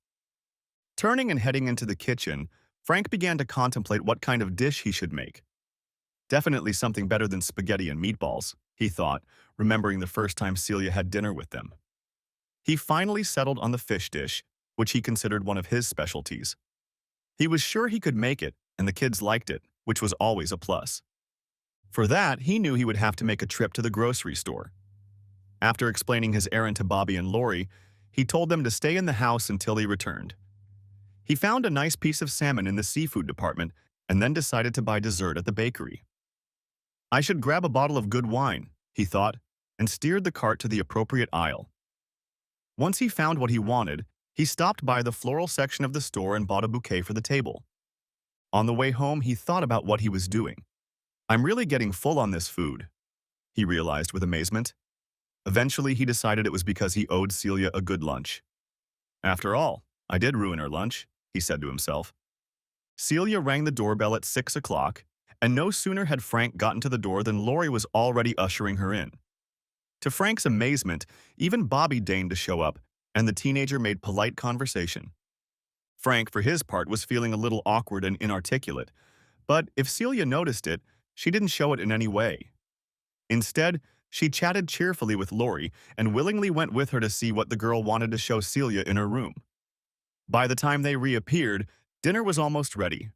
Turning and heading into the kitchen, Frank began to contemplate what kind of dish he should make. Definitely something better than spaghetti and meatballs, he thought, remembering the first time Celia had dinner with them. He finally settled on the fish dish, which he considered one of his specialties. He was sure he could make it, and the kids liked it, which was always a plus. For that, he knew he would have to make a trip to the grocery store. After explaining his errand to Bobby and Lori, he told them to stay in the house until he returned. He found a nice piece of salmon in the seafood department and then decided to buy dessert at the bakery. I should grab a bottle of good wine, he thought, and steered the cart to the appropriate aisle. Once he found what he wanted, he stopped by the floral section of the store and bought a bouquet for the table. On the way home, he thought about what he was doing. I'm really getting full on this food, he realized with amazement. Eventually, he decided it was because he owed Celia a good lunch. After all, I did ruin her lunch, he said to himself. Celia rang the doorbell at 6 o'clock, and no sooner had Frank gotten to the door than Lori was already ushering her in. To Frank's amazement, even Bobby deigned to show up, and the teenager made polite conversation. Frank, for his part, was feeling a little awkward and inarticulate, but if Celia noticed it, she didn't show it in any way. Instead, she chatted cheerfully with Lori and willingly went with her to see what the girl wanted to show Celia in her room. By the time they reappeared, dinner was almost ready.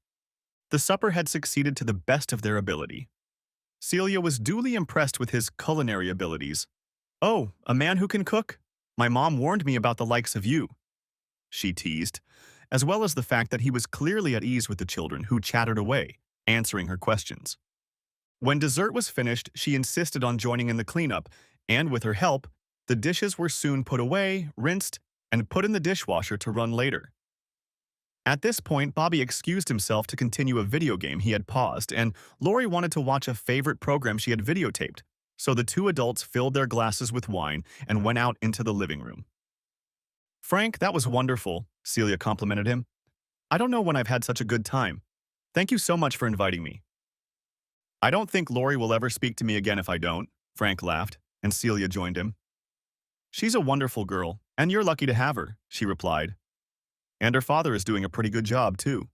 The supper had succeeded to the best of their ability. Celia was duly impressed with his culinary abilities. "Oh, a man who can cook? My mom warned me about the likes of you," she teased, as well as the fact that he was clearly at ease with the children who chattered away, answering her questions. When dessert was finished, she insisted on joining in the cleanup, and with her help, the dishes were soon put away, rinsed, and put in the dishwasher to run later. At this point, Bobby excused himself to continue a video game he had paused, and Lori wanted to watch a favorite program she had videotaped, so the two adults filled their glasses with wine and went out into the living room. "Frank, that was wonderful," Celia complimented him. "I don't know when I've had such a good time. Thank you so much for inviting me." "I don't think Lori will ever speak to me again if I don't," Frank laughed, and Celia joined him. "She's a wonderful girl, and you're lucky to have her," she replied. "And her father is doing a pretty good job, too."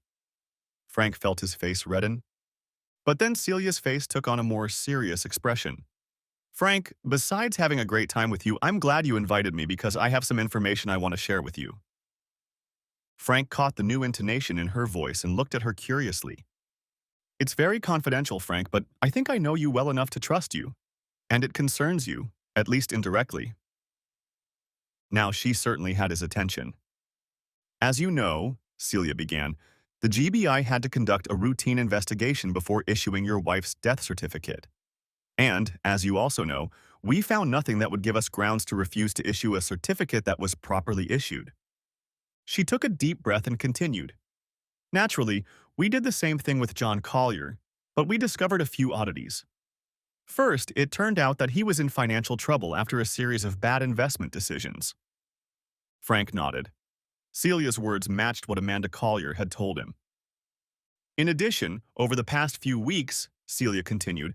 Frank felt his face redden. But then Celia's face took on a more serious expression. "Frank, besides having a great time with you, I'm glad you invited me because I have some information I want to share with you." Frank caught the new intonation in her voice and looked at her curiously. "It's very confidential, Frank, but I think I know you well enough to trust you. And it concerns you, at least indirectly." Now she certainly had his attention. "As you know," Celia began, "the GBI had to conduct a routine investigation before issuing your wife's death certificate. And, as you also know, we found nothing that would give us grounds to refuse to issue a certificate that was properly issued." She took a deep breath and continued. "Naturally, we did the same thing with John Collier, but we discovered a few oddities. First, it turned out that he was in financial trouble after a series of bad investment decisions." Frank nodded. Celia's words matched what Amanda Collier had told him. "In addition, over the past few weeks," Celia continued,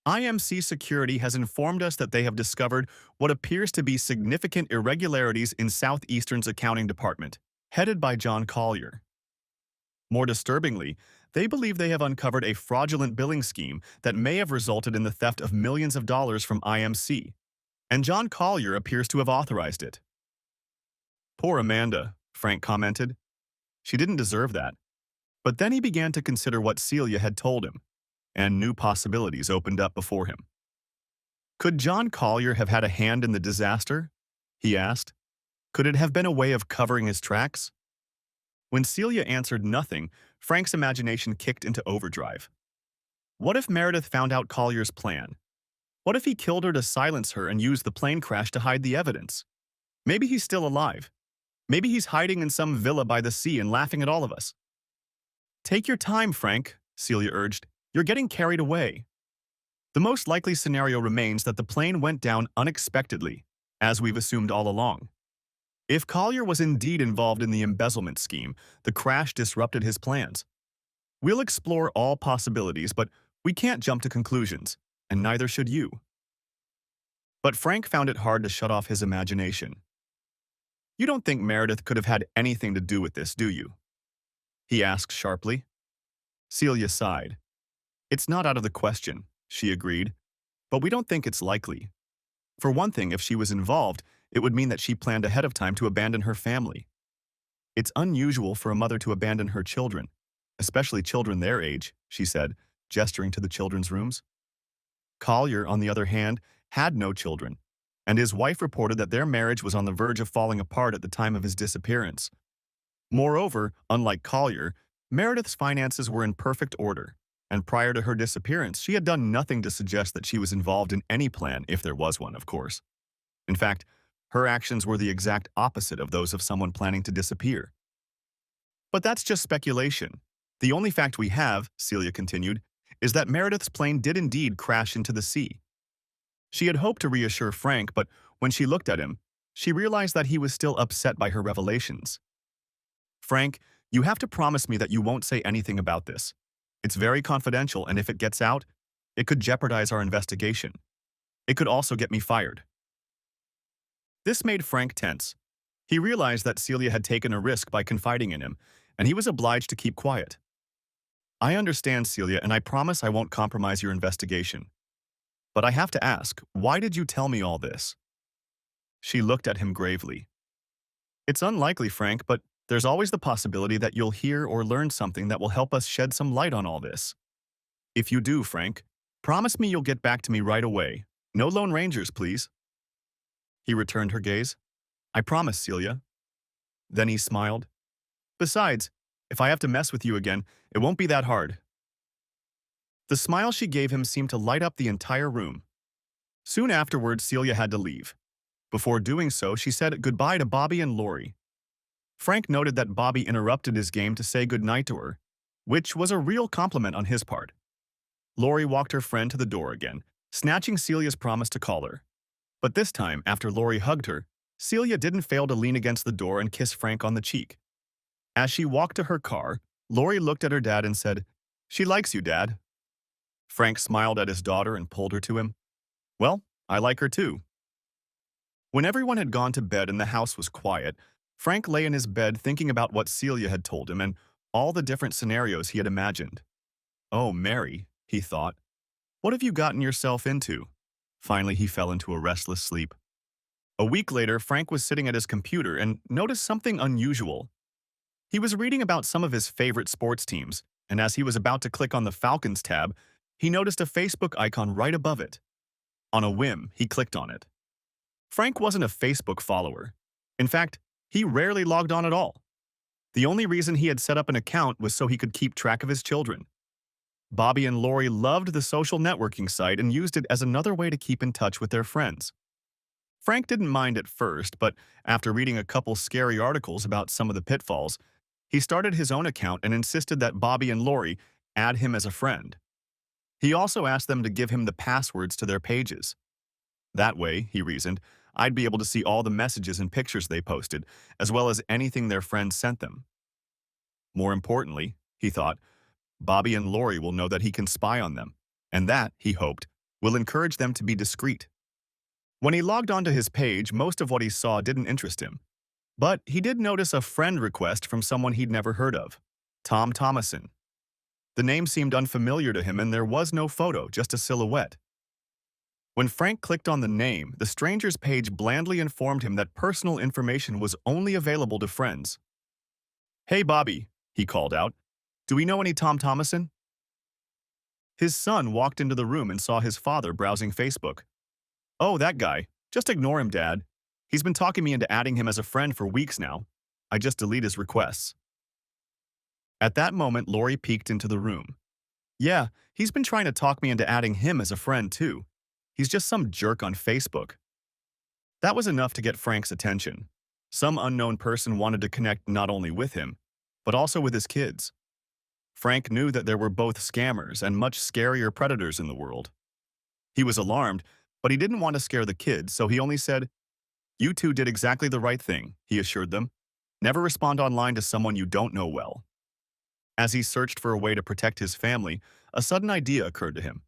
"IMC Security has informed us that they have discovered what appears to be significant irregularities in Southeastern's accounting department, headed by John Collier. More disturbingly, they believe they have uncovered a fraudulent billing scheme that may have resulted in the theft of millions of dollars from IMC, and John Collier appears to have authorized it." "Poor Amanda," Frank commented. "She didn't deserve that." But then he began to consider what Celia had told him, and new possibilities opened up before him. Could John Collier have had a hand in the disaster? He asked. Could it have been a way of covering his tracks? When Celia answered nothing, Frank's imagination kicked into overdrive. What if Meredith found out Collier's plan? What if he killed her to silence her and used the plane crash to hide the evidence? Maybe he's still alive. Maybe he's hiding in some villa by the sea and laughing at all of us. "Take your time, Frank," Celia urged. "You're getting carried away." The most likely scenario remains that the plane went down unexpectedly, as we've assumed all along. If Collier was indeed involved in the embezzlement scheme, the crash disrupted his plans. We'll explore all possibilities, but we can't jump to conclusions, and neither should you. But Frank found it hard to shut off his imagination. You don't think Meredith could have had anything to do with this, do you? He asked sharply. Celia sighed. It's not out of the question, she agreed, but we don't think it's likely. For one thing, if she was involved, it would mean that she planned ahead of time to abandon her family. It's unusual for a mother to abandon her children, especially children their age, she said, gesturing to the children's rooms. Collier, on the other hand, had no children, and his wife reported that their marriage was on the verge of falling apart at the time of his disappearance. Moreover, unlike Collier, Meredith's finances were in perfect order, and prior to her disappearance, she had done nothing to suggest that she was involved in any plan, if there was one, of course. In fact, her actions were the exact opposite of those of someone planning to disappear. But that's just speculation. The only fact we have, Celia continued, is that Meredith's plane did indeed crash into the sea. She had hoped to reassure Frank, but when she looked at him, she realized that he was still upset by her revelations. Frank, you have to promise me that you won't say anything about this. It's very confidential, and if it gets out, it could jeopardize our investigation. It could also get me fired. This made Frank tense. He realized that Celia had taken a risk by confiding in him, and he was obliged to keep quiet. I understand, Celia, and I promise I won't compromise your investigation. But I have to ask, why did you tell me all this? She looked at him gravely. It's unlikely, Frank, but there's always the possibility that you'll hear or learn something that will help us shed some light on all this. If you do, Frank, promise me you'll get back to me right away. No Lone Rangers, please. He returned her gaze. I promise, Celia. Then he smiled. Besides, if I have to mess with you again, it won't be that hard. The smile she gave him seemed to light up the entire room. Soon afterwards, Celia had to leave. Before doing so, she said goodbye to Bobby and Lori. Frank noted that Bobby interrupted his game to say goodnight to her, which was a real compliment on his part. Lori walked her friend to the door again, snatching Celia's promise to call her. But this time, after Lori hugged her, Celia didn't fail to lean against the door and kiss Frank on the cheek. As she walked to her car, Lori looked at her dad and said, She likes you, Dad. Frank smiled at his daughter and pulled her to him. Well, I like her too. When everyone had gone to bed and the house was quiet, Frank lay in his bed thinking about what Celia had told him and all the different scenarios he had imagined. Oh, Mary, he thought. What have you gotten yourself into? Finally, he fell into a restless sleep. A week later, Frank was sitting at his computer and noticed something unusual. He was reading about some of his favorite sports teams, and as he was about to click on the Falcons tab, he noticed a Facebook icon right above it. On a whim, he clicked on it. Frank wasn't a Facebook follower. In fact, he rarely logged on at all. The only reason he had set up an account was so he could keep track of his children. Bobby and Lori loved the social networking site and used it as another way to keep in touch with their friends. Frank didn't mind at first, but after reading a couple scary articles about some of the pitfalls, he started his own account and insisted that Bobby and Lori add him as a friend. He also asked them to give him the passwords to their pages. That way, he reasoned, I'd be able to see all the messages and pictures they posted, as well as anything their friends sent them. More importantly, he thought, Bobby and Lori will know that he can spy on them, and that, he hoped, will encourage them to be discreet. When he logged onto his page, most of what he saw didn't interest him. But he did notice a friend request from someone he'd never heard of, Tom Thomason. The name seemed unfamiliar to him and there was no photo, just a silhouette. When Frank clicked on the name, the stranger's page blandly informed him that personal information was only available to friends. Hey Bobby, he called out. Do we know any Tom Thomason? His son walked into the room and saw his father browsing Facebook. Oh, that guy. Just ignore him, Dad. He's been talking me into adding him as a friend for weeks now. I just delete his requests. At that moment, Lori peeked into the room. Yeah, he's been trying to talk me into adding him as a friend too. He's just some jerk on Facebook. That was enough to get Frank's attention. Some unknown person wanted to connect not only with him, but also with his kids. Frank knew that there were both scammers and much scarier predators in the world. He was alarmed, but he didn't want to scare the kids, so he only said, "You two did exactly the right thing," he assured them. "Never respond online to someone you don't know well." As he searched for a way to protect his family, a sudden idea occurred to him.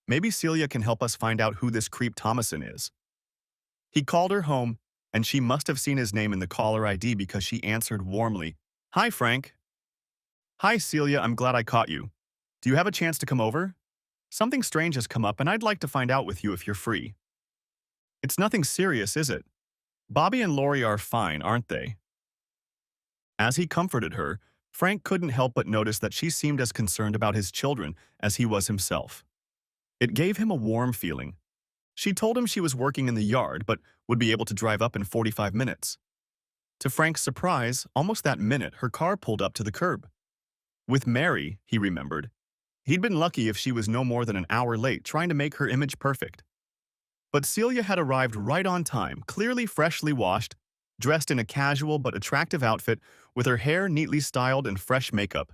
Maybe Celia can help us find out who this creep Thomason is. He called her home, and she must have seen his name in the caller ID because she answered warmly, "Hi, Frank." "Hi, Celia, I'm glad I caught you. Do you have a chance to come over? Something strange has come up and I'd like to find out with you if you're free." "It's nothing serious, is it? Bobby and Lori are fine, aren't they?" As he comforted her, Frank couldn't help but notice that she seemed as concerned about his children as he was himself. It gave him a warm feeling. She told him she was working in the yard but would be able to drive up in 45 minutes. To Frank's surprise, almost that minute, her car pulled up to the curb. With Mary, he remembered, he'd been lucky if she was no more than an hour late trying to make her image perfect. But Celia had arrived right on time, clearly freshly washed, dressed in a casual but attractive outfit with her hair neatly styled and fresh makeup.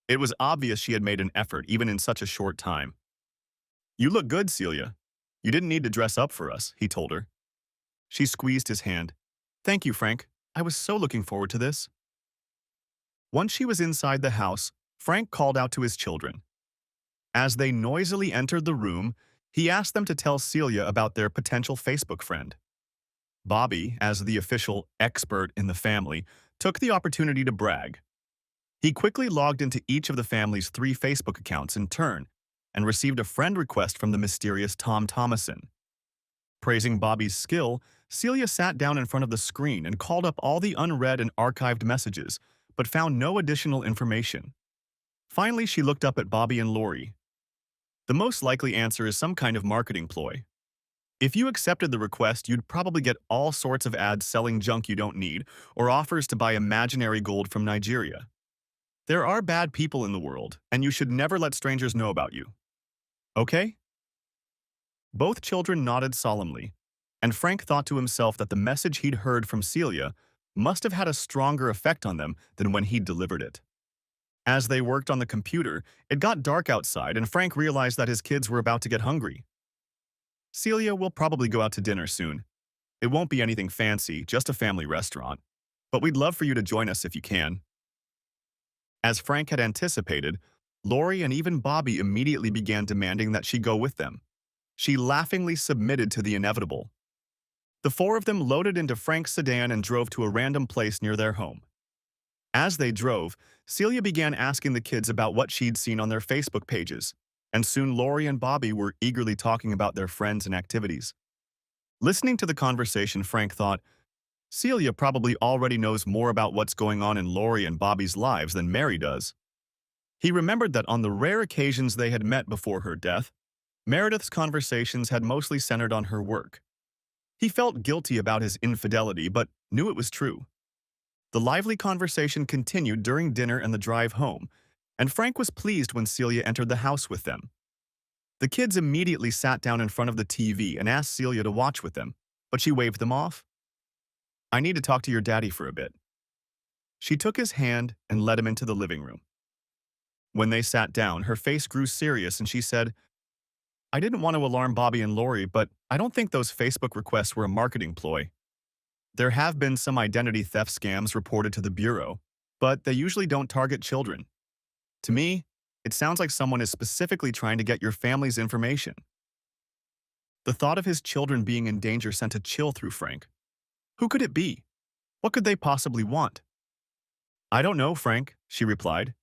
It was obvious she had made an effort even in such a short time. "You look good, Celia. You didn't need to dress up for us," he told her. She squeezed his hand. "Thank you, Frank. I was so looking forward to this." Once she was inside the house, Frank called out to his children. As they noisily entered the room, he asked them to tell Celia about their potential Facebook friend. Bobby, as the official expert in the family, took the opportunity to brag. He quickly logged into each of the family's 3 Facebook accounts in turn and received a friend request from the mysterious Tom Thomason. Praising Bobby's skill, Celia sat down in front of the screen and called up all the unread and archived messages, but found no additional information. Finally, she looked up at Bobby and Lori. "The most likely answer is some kind of marketing ploy. If you accepted the request, you'd probably get all sorts of ads selling junk you don't need or offers to buy imaginary gold from Nigeria. There are bad people in the world, and you should never let strangers know about you. Okay?" Both children nodded solemnly, and Frank thought to himself that the message he'd heard from Celia must have had a stronger effect on them than when he'd delivered it. As they worked on the computer, it got dark outside and Frank realized that his kids were about to get hungry. "Celia will probably go out to dinner soon. It won't be anything fancy, just a family restaurant. But we'd love for you to join us if you can." As Frank had anticipated, Lori and even Bobby immediately began demanding that she go with them. She laughingly submitted to the inevitable. The 4 of them loaded into Frank's sedan and drove to a random place near their home. As they drove, Celia began asking the kids about what she'd seen on their Facebook pages, and soon Lori and Bobby were eagerly talking about their friends and activities. Listening to the conversation, Frank thought, Celia probably already knows more about what's going on in Lori and Bobby's lives than Mary does. He remembered that on the rare occasions they had met before her death, Meredith's conversations had mostly centered on her work. He felt guilty about his infidelity, but knew it was true. The lively conversation continued during dinner and the drive home, and Frank was pleased when Celia entered the house with them. The kids immediately sat down in front of the TV and asked Celia to watch with them, but she waved them off. "I need to talk to your daddy for a bit." She took his hand and led him into the living room. When they sat down, her face grew serious and she said, "I didn't want to alarm Bobby and Lori, but I don't think those Facebook requests were a marketing ploy. There have been some identity theft scams reported to the Bureau, but they usually don't target children. To me, it sounds like someone is specifically trying to get your family's information." The thought of his children being in danger sent a chill through Frank. Who could it be? What could they possibly want? "I don't know, Frank," she replied.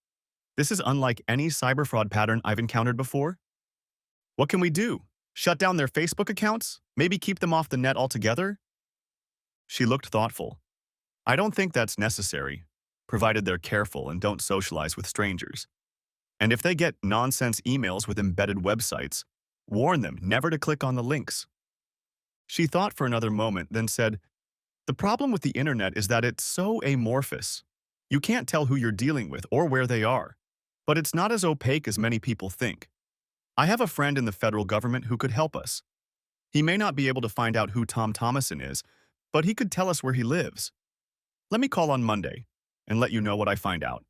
"This is unlike any cyber fraud pattern I've encountered before." "What can we do? Shut down their Facebook accounts? Maybe keep them off the net altogether?" She looked thoughtful. "I don't think that's necessary, provided they're careful and don't socialize with strangers. And if they get nonsense emails with embedded websites, warn them never to click on the links." She thought for another moment, then said, "The problem with the internet is that it's so amorphous. You can't tell who you're dealing with or where they are. But it's not as opaque as many people think. I have a friend in the federal government who could help us. He may not be able to find out who Tom Thomason is, but he could tell us where he lives. Let me call on Monday and let you know what I find out."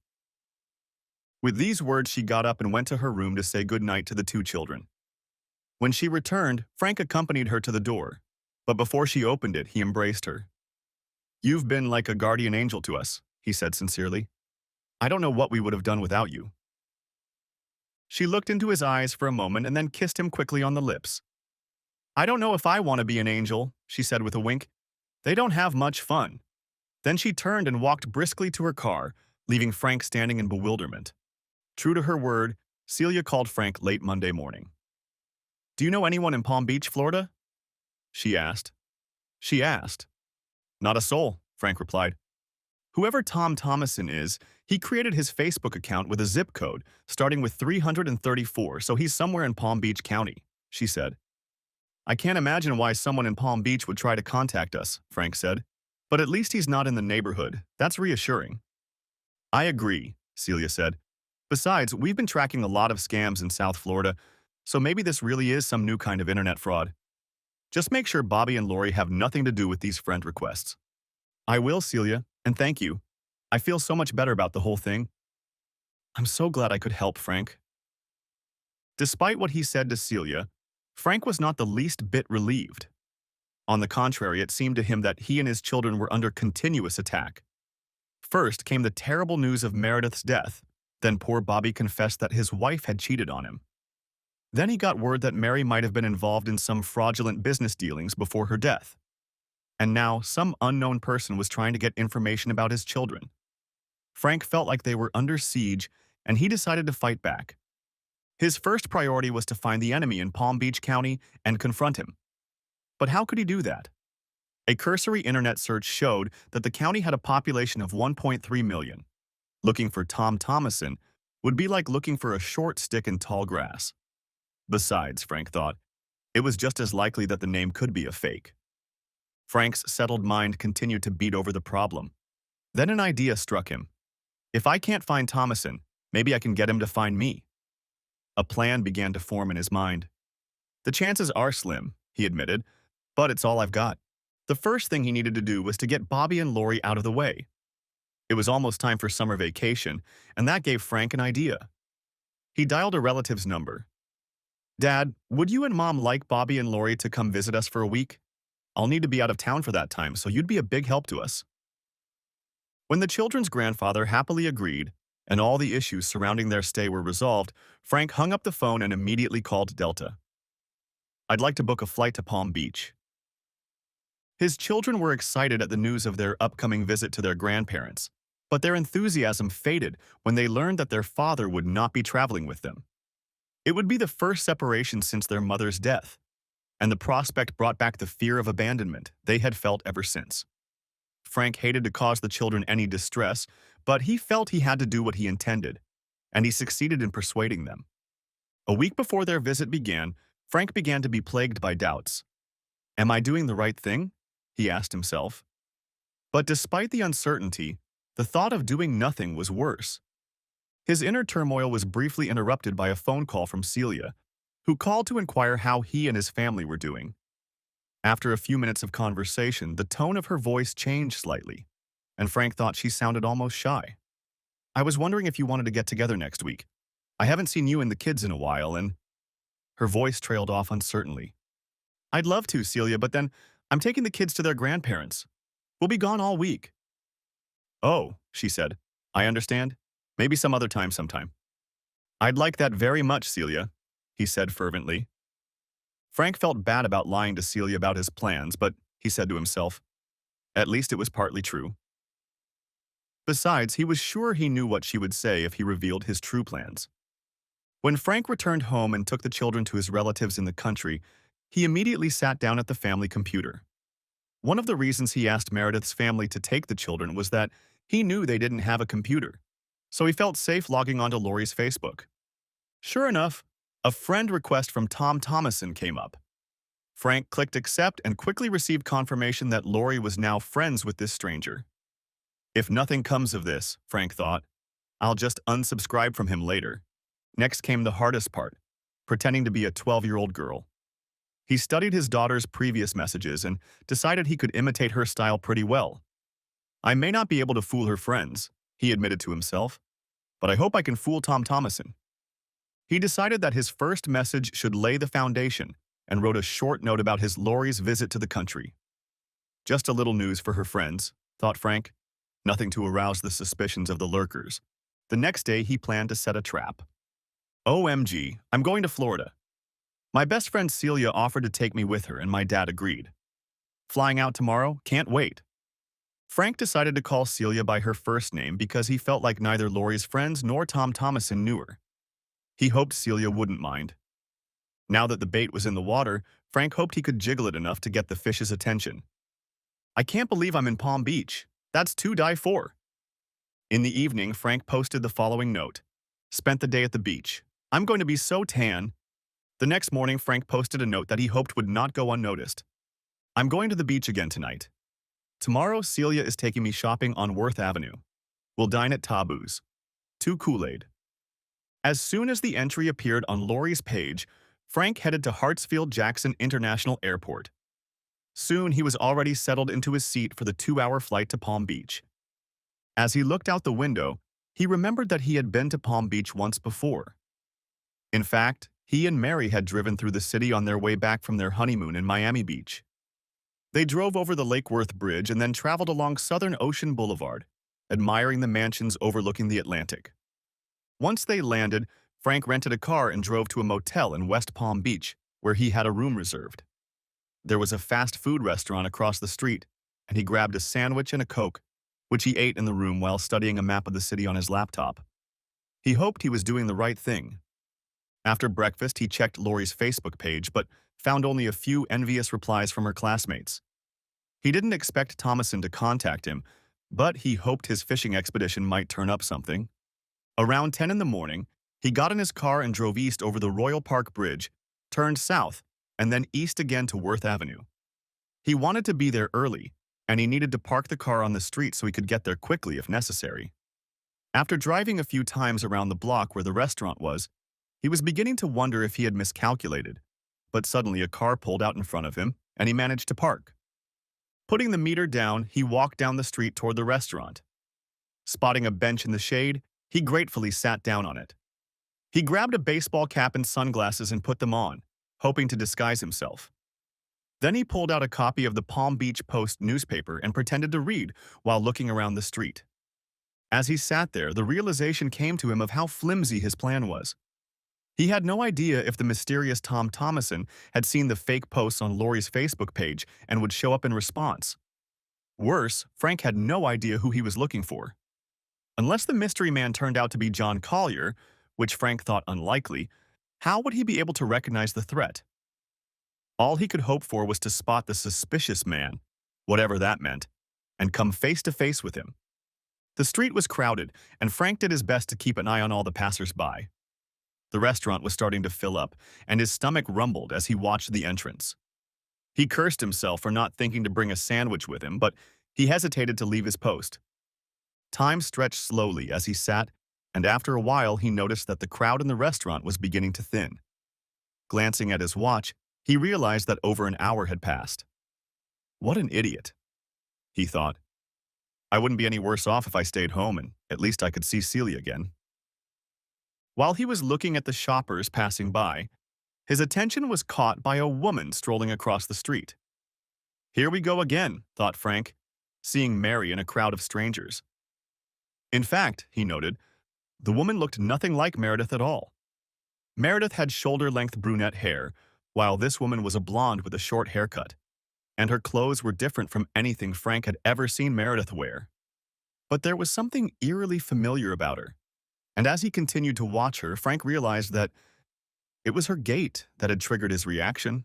With these words, she got up and went to her room to say goodnight to the 2 children. When she returned, Frank accompanied her to the door. But before she opened it, he embraced her. "You've been like a guardian angel to us," he said sincerely. "I don't know what we would have done without you." She looked into his eyes for a moment and then kissed him quickly on the lips. "I don't know if I want to be an angel," she said with a wink. "They don't have much fun." Then she turned and walked briskly to her car, leaving Frank standing in bewilderment. True to her word, Celia called Frank late Monday morning. "Do you know anyone in Palm Beach, Florida?" She asked. "Not a soul," Frank replied. "Whoever Tom Thomason is, he created his Facebook account with a zip code starting with 334, so he's somewhere in Palm Beach County," she said. "I can't imagine why someone in Palm Beach would try to contact us," Frank said. "But at least he's not in the neighborhood. That's reassuring." "I agree," Celia said. "Besides, we've been tracking a lot of scams in South Florida, so maybe this really is some new kind of internet fraud. Just make sure Bobby and Lori have nothing to do with these friend requests." "I will, Celia, and thank you. I feel so much better about the whole thing." "I'm so glad I could help, Frank." Despite what he said to Celia, Frank was not the least bit relieved. On the contrary, it seemed to him that he and his children were under continuous attack. First came the terrible news of Meredith's death. Then poor Bobby confessed that his wife had cheated on him. Then he got word that Mary might have been involved in some fraudulent business dealings before her death. And now some unknown person was trying to get information about his children. Frank felt like they were under siege, and he decided to fight back. His first priority was to find the enemy in Palm Beach County and confront him. But how could he do that? A cursory internet search showed that the county had a population of 1.3 million. Looking for Tom Thomason would be like looking for a short stick in tall grass. Besides, Frank thought, it was just as likely that the name could be a fake. Frank's settled mind continued to beat over the problem. Then an idea struck him. If I can't find Thomason, maybe I can get him to find me. A plan began to form in his mind. "The chances are slim," he admitted, "but it's all I've got." The first thing he needed to do was to get Bobby and Lori out of the way. It was almost time for summer vacation, and that gave Frank an idea. He dialed a relative's number. "Dad, would you and Mom like Bobby and Lori to come visit us for a week? I'll need to be out of town for that time, so you'd be a big help to us." When the children's grandfather happily agreed, and all the issues surrounding their stay were resolved, Frank hung up the phone and immediately called Delta. "I'd like to book a flight to Palm Beach." His children were excited at the news of their upcoming visit to their grandparents, but their enthusiasm faded when they learned that their father would not be traveling with them. It would be the first separation since their mother's death, and the prospect brought back the fear of abandonment they had felt ever since. Frank hated to cause the children any distress, but he felt he had to do what he intended, and he succeeded in persuading them. A week before their visit began, Frank began to be plagued by doubts. "Am I doing the right thing?" he asked himself. But despite the uncertainty, the thought of doing nothing was worse. His inner turmoil was briefly interrupted by a phone call from Celia, who called to inquire how he and his family were doing. After a few minutes of conversation, the tone of her voice changed slightly, and Frank thought she sounded almost shy. "I was wondering if you wanted to get together next week. I haven't seen you and the kids in a while, and—" Her voice trailed off uncertainly. "I'd love to, Celia, but then I'm taking the kids to their grandparents. We'll be gone all week." "Oh," she said. "I understand. Maybe some other time sometime." "I'd like that very much, Celia," he said fervently. Frank felt bad about lying to Celia about his plans, but he said to himself, at least it was partly true. Besides, he was sure he knew what she would say if he revealed his true plans. When Frank returned home and took the children to his relatives in the country, he immediately sat down at the family computer. One of the reasons he asked Meredith's family to take the children was that he knew they didn't have a computer, so he felt safe logging onto Lori's Facebook. Sure enough, a friend request from Tom Thomason came up. Frank clicked accept and quickly received confirmation that Lori was now friends with this stranger. If nothing comes of this, Frank thought, I'll just unsubscribe from him later. Next came the hardest part, pretending to be a 12-year-old girl. He studied his daughter's previous messages and decided he could imitate her style pretty well. I may not be able to fool her friends, he admitted to himself, but I hope I can fool Tom Thomason. He decided that his first message should lay the foundation and wrote a short note about his Lori's visit to the country. Just a little news for her friends, thought Frank. Nothing to arouse the suspicions of the lurkers. The next day, he planned to set a trap. OMG, I'm going to Florida. My best friend Celia offered to take me with her, and my dad agreed. Flying out tomorrow? Can't wait. Frank decided to call Celia by her first name because he felt like neither Lori's friends nor Tom Thomason knew her. He hoped Celia wouldn't mind. Now that the bait was in the water, Frank hoped he could jiggle it enough to get the fish's attention. I can't believe I'm in Palm Beach. That's to die for. In the evening, Frank posted the following note. Spent the day at the beach. I'm going to be so tan. The next morning, Frank posted a note that he hoped would not go unnoticed. I'm going to the beach again tonight. Tomorrow, Celia is taking me shopping on Worth Avenue. We'll dine at Tabu's. To Kool-Aid. As soon as the entry appeared on Lori's page, Frank headed to Hartsfield-Jackson International Airport. Soon, he was already settled into his seat for the 2-hour flight to Palm Beach. As he looked out the window, he remembered that he had been to Palm Beach once before. In fact, he and Mary had driven through the city on their way back from their honeymoon in Miami Beach. They drove over the Lake Worth Bridge and then traveled along Southern Ocean Boulevard, admiring the mansions overlooking the Atlantic. Once they landed, Frank rented a car and drove to a motel in West Palm Beach, where he had a room reserved. There was a fast food restaurant across the street, and he grabbed a sandwich and a Coke, which he ate in the room while studying a map of the city on his laptop. He hoped he was doing the right thing. After breakfast, he checked Lori's Facebook page, but found only a few envious replies from her classmates. He didn't expect Thomason to contact him, but he hoped his fishing expedition might turn up something. Around 10 in the morning, he got in his car and drove east over the Royal Park Bridge, turned south, and then east again to Worth Avenue. He wanted to be there early, and he needed to park the car on the street so he could get there quickly if necessary. After driving a few times around the block where the restaurant was, he was beginning to wonder if he had miscalculated, but suddenly a car pulled out in front of him, and he managed to park. Putting the meter down, he walked down the street toward the restaurant. Spotting a bench in the shade, he gratefully sat down on it. He grabbed a baseball cap and sunglasses and put them on, hoping to disguise himself. Then he pulled out a copy of the Palm Beach Post newspaper and pretended to read while looking around the street. As he sat there, the realization came to him of how flimsy his plan was. He had no idea if the mysterious Tom Thomason had seen the fake posts on Lori's Facebook page and would show up in response. Worse, Frank had no idea who he was looking for. Unless the mystery man turned out to be John Collier, which Frank thought unlikely, how would he be able to recognize the threat? All he could hope for was to spot the suspicious man, whatever that meant, and come face to face with him. The street was crowded, and Frank did his best to keep an eye on all the passers-by. The restaurant was starting to fill up, and his stomach rumbled as he watched the entrance. He cursed himself for not thinking to bring a sandwich with him, but he hesitated to leave his post. Time stretched slowly as he sat, and after a while he noticed that the crowd in the restaurant was beginning to thin. Glancing at his watch, he realized that over an hour had passed. What an idiot, he thought. I wouldn't be any worse off if I stayed home, and at least I could see Celia again. While he was looking at the shoppers passing by, his attention was caught by a woman strolling across the street. Here we go again, thought Frank, seeing Mary in a crowd of strangers. In fact, he noted, the woman looked nothing like Meredith at all. Meredith had shoulder-length brunette hair, while this woman was a blonde with a short haircut, and her clothes were different from anything Frank had ever seen Meredith wear. But there was something eerily familiar about her, and as he continued to watch her, Frank realized that it was her gait that had triggered his reaction.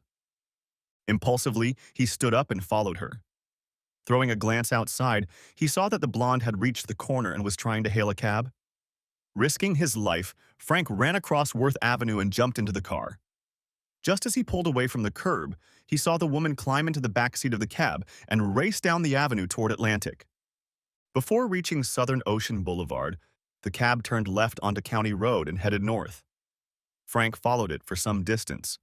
Impulsively, he stood up and followed her. Throwing a glance outside, he saw that the blonde had reached the corner and was trying to hail a cab. Risking his life, Frank ran across Worth Avenue and jumped into the car. Just as he pulled away from the curb, he saw the woman climb into the back seat of the cab and race down the avenue toward Atlantic. Before reaching Southern Ocean Boulevard, the cab turned left onto County Road and headed north. Frank followed it for some distance.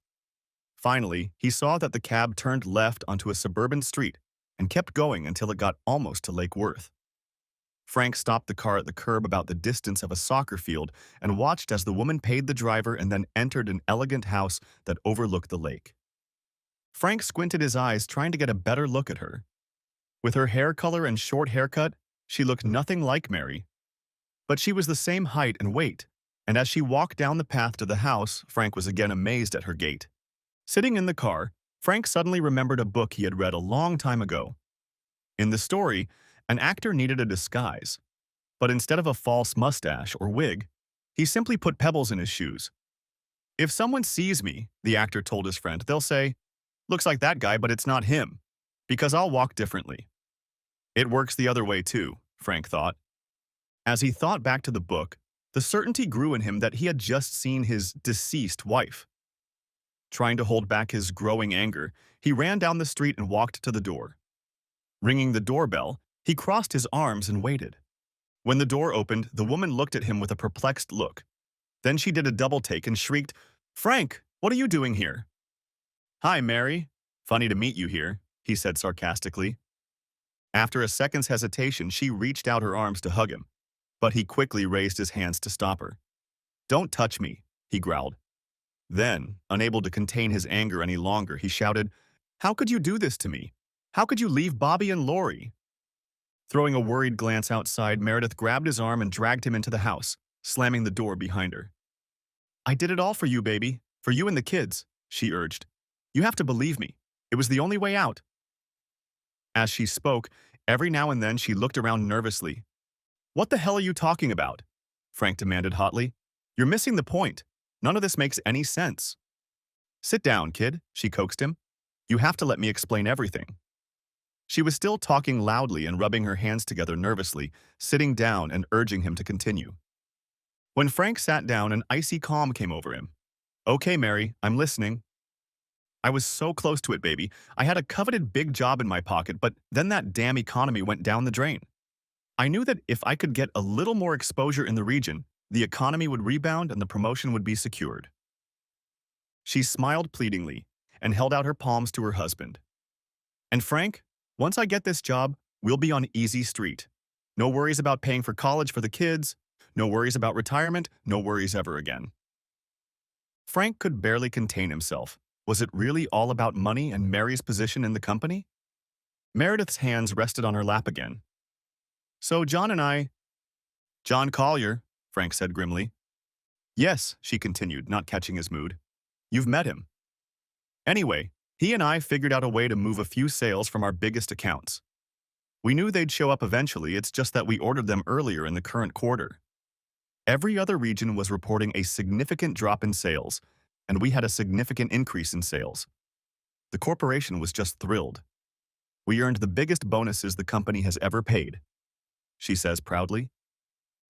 Finally, he saw that the cab turned left onto a suburban street and kept going until it got almost to Lake Worth. Frank stopped the car at the curb about the distance of a soccer field and watched as the woman paid the driver and then entered an elegant house that overlooked the lake. Frank squinted his eyes trying to get a better look at her. With her hair color and short haircut, she looked nothing like Mary. But she was the same height and weight, and as she walked down the path to the house, Frank was again amazed at her gait. Sitting in the car, Frank suddenly remembered a book he had read a long time ago. In the story, an actor needed a disguise, but instead of a false mustache or wig, he simply put pebbles in his shoes. If someone sees me, the actor told his friend, they'll say, "Looks like that guy, but it's not him," because I'll walk differently. It works the other way too, Frank thought. As he thought back to the book, the certainty grew in him that he had just seen his deceased wife. Trying to hold back his growing anger, he ran down the street and walked to the door. Ringing the doorbell, he crossed his arms and waited. When the door opened, the woman looked at him with a perplexed look. Then she did a double take and shrieked, "Frank, what are you doing here?" "Hi, Mary. Funny to meet you here," he said sarcastically. After a second's hesitation, she reached out her arms to hug him, but he quickly raised his hands to stop her. "Don't touch me," he growled. Then, unable to contain his anger any longer, he shouted, "How could you do this to me? How could you leave Bobby and Lori?" Throwing a worried glance outside, Meredith grabbed his arm and dragged him into the house, slamming the door behind her. "I did it all for you, baby. For you and the kids," she urged. "You have to believe me. It was the only way out." As she spoke, every now and then she looked around nervously. "What the hell are you talking about?" Frank demanded hotly. "You're missing the point. None of this makes any sense." "Sit down, kid," she coaxed him. "You have to let me explain everything." She was still talking loudly and rubbing her hands together nervously, sitting down and urging him to continue. When Frank sat down, an icy calm came over him. "Okay, Mary, I'm listening." "I was so close to it, baby. I had a coveted big job in my pocket, but then that damn economy went down the drain. I knew that if I could get a little more exposure in the region, the economy would rebound and the promotion would be secured." She smiled pleadingly and held out her palms to her husband. "And Frank, once I get this job, we'll be on easy street. No worries about paying for college for the kids, no worries about retirement, no worries ever again." Frank could barely contain himself. Was it really all about money and Mary's position in the company? Meredith's hands rested on her lap again. "So John and I—" "John Collier," Frank said grimly. "Yes," she continued, not catching his mood. "You've met him. Anyway, he and I figured out a way to move a few sales from our biggest accounts. We knew they'd show up eventually, it's just that we ordered them earlier in the current quarter. Every other region was reporting a significant drop in sales, and we had a significant increase in sales. The corporation was just thrilled. We earned the biggest bonuses the company has ever paid," she says proudly.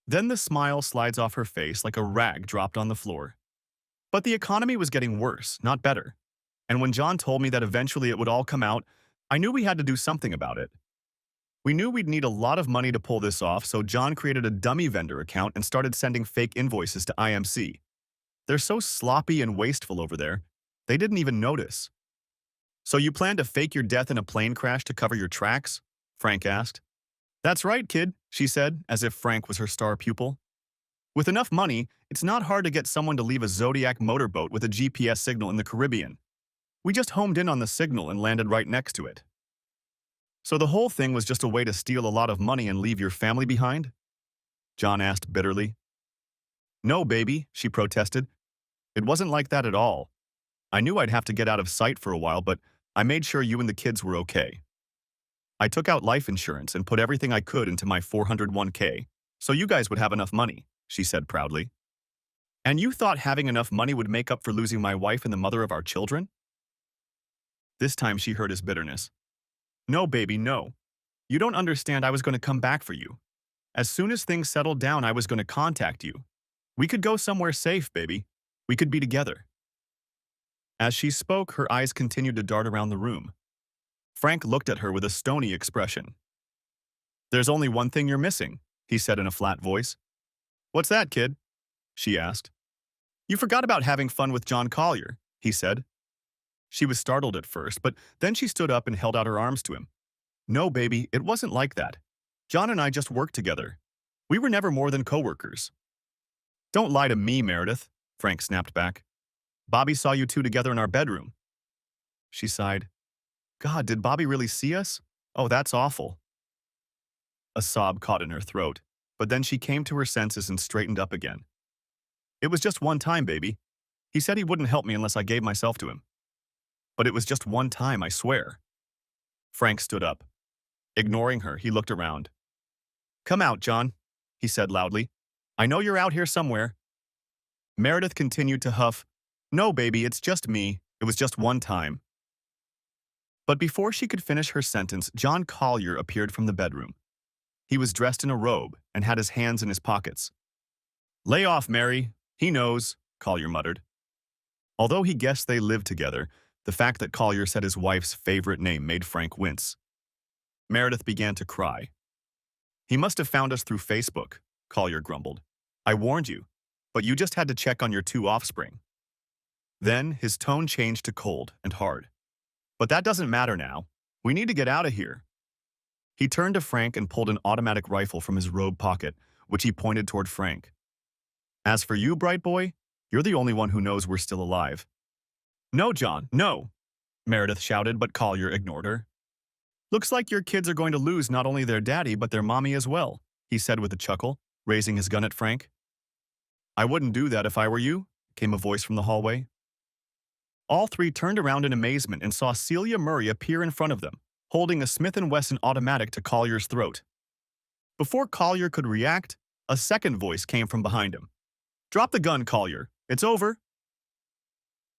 Then the smile slides off her face like a rag dropped on the floor. "But the economy was getting worse, not better. And when John told me that eventually it would all come out, I knew we had to do something about it. We knew we'd need a lot of money to pull this off, so John created a dummy vendor account and started sending fake invoices to IMC. They're so sloppy and wasteful over there, they didn't even notice." "So you plan to fake your death in a plane crash to cover your tracks?" Frank asked. "That's right, kid," she said, as if Frank was her star pupil. "With enough money, it's not hard to get someone to leave a Zodiac motorboat with a GPS signal in the Caribbean. We just homed in on the signal and landed right next to it." "So the whole thing was just a way to steal a lot of money and leave your family behind?" John asked bitterly. "No, baby," she protested. "It wasn't like that at all. I knew I'd have to get out of sight for a while, but I made sure you and the kids were okay. I took out life insurance and put everything I could into my 401k, so you guys would have enough money," she said proudly. "And you thought having enough money would make up for losing my wife and the mother of our children?" This time she heard his bitterness. "No, baby, no. You don't understand. I was going to come back for you. As soon as things settled down, I was going to contact you. We could go somewhere safe, baby. We could be together." As she spoke, her eyes continued to dart around the room. Frank looked at her with a stony expression. "There's only one thing you're missing," he said in a flat voice. "What's that, kid?" she asked. "You forgot about having fun with John Collier," he said. She was startled at first, but then she stood up and held out her arms to him. "No, baby, it wasn't like that. John and I just worked together. We were never more than coworkers. Don't lie to me, Meredith, Frank snapped back. Bobby saw you two together in our bedroom. She sighed. God, did Bobby really see us? Oh, that's awful. A sob caught in her throat, but then she came to her senses and straightened up again. It was just one time, baby. He said he wouldn't help me unless I gave myself to him. But it was just one time, I swear. Frank stood up. Ignoring her, he looked around. Come out, John, he said loudly. I know you're out here somewhere. Meredith continued to huff. No, baby, it's just me. It was just one time. But before she could finish her sentence, John Collier appeared from the bedroom. He was dressed in a robe and had his hands in his pockets. Lay off, Mary. He knows, Collier muttered. Although he guessed they lived together, the fact that Collier said his wife's favorite name made Frank wince. Meredith began to cry. He must have found us through Facebook, Collier grumbled. I warned you, but you just had to check on your two offspring. Then his tone changed to cold and hard. But that doesn't matter now. We need to get out of here. He turned to Frank and pulled an automatic rifle from his robe pocket, which he pointed toward Frank. As for you, bright boy, you're the only one who knows we're still alive. No, John, no, Meredith shouted, but Collier ignored her. Looks like your kids are going to lose not only their daddy, but their mommy as well, he said with a chuckle, raising his gun at Frank. I wouldn't do that if I were you, came a voice from the hallway. All three turned around in amazement and saw Celia Murray appear in front of them, holding a Smith & Wesson automatic to Collier's throat. Before Collier could react, a second voice came from behind him. Drop the gun, Collier. It's over.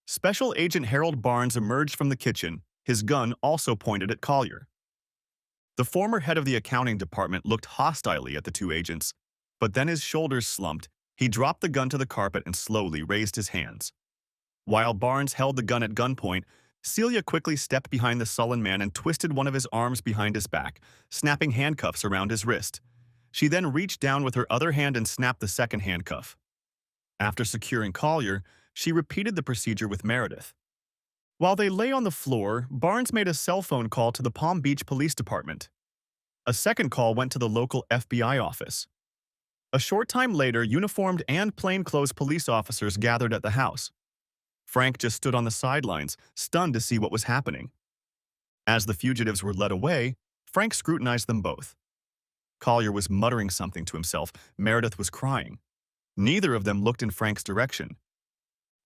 Special Agent Harold Barnes emerged from the kitchen, his gun also pointed at Collier. The former head of the accounting department looked hostilely at the two agents, but then his shoulders slumped, he dropped the gun to the carpet and slowly raised his hands. While Barnes held the gun at gunpoint, Celia quickly stepped behind the sullen man and twisted one of his arms behind his back, snapping handcuffs around his wrist. She then reached down with her other hand and snapped the second handcuff. After securing Collier, she repeated the procedure with Meredith. While they lay on the floor, Barnes made a cell phone call to the Palm Beach Police Department. A second call went to the local FBI office. A short time later, uniformed and plainclothes police officers gathered at the house. Frank just stood on the sidelines, stunned to see what was happening. As the fugitives were led away, Frank scrutinized them both. Collier was muttering something to himself. Meredith was crying. Neither of them looked in Frank's direction.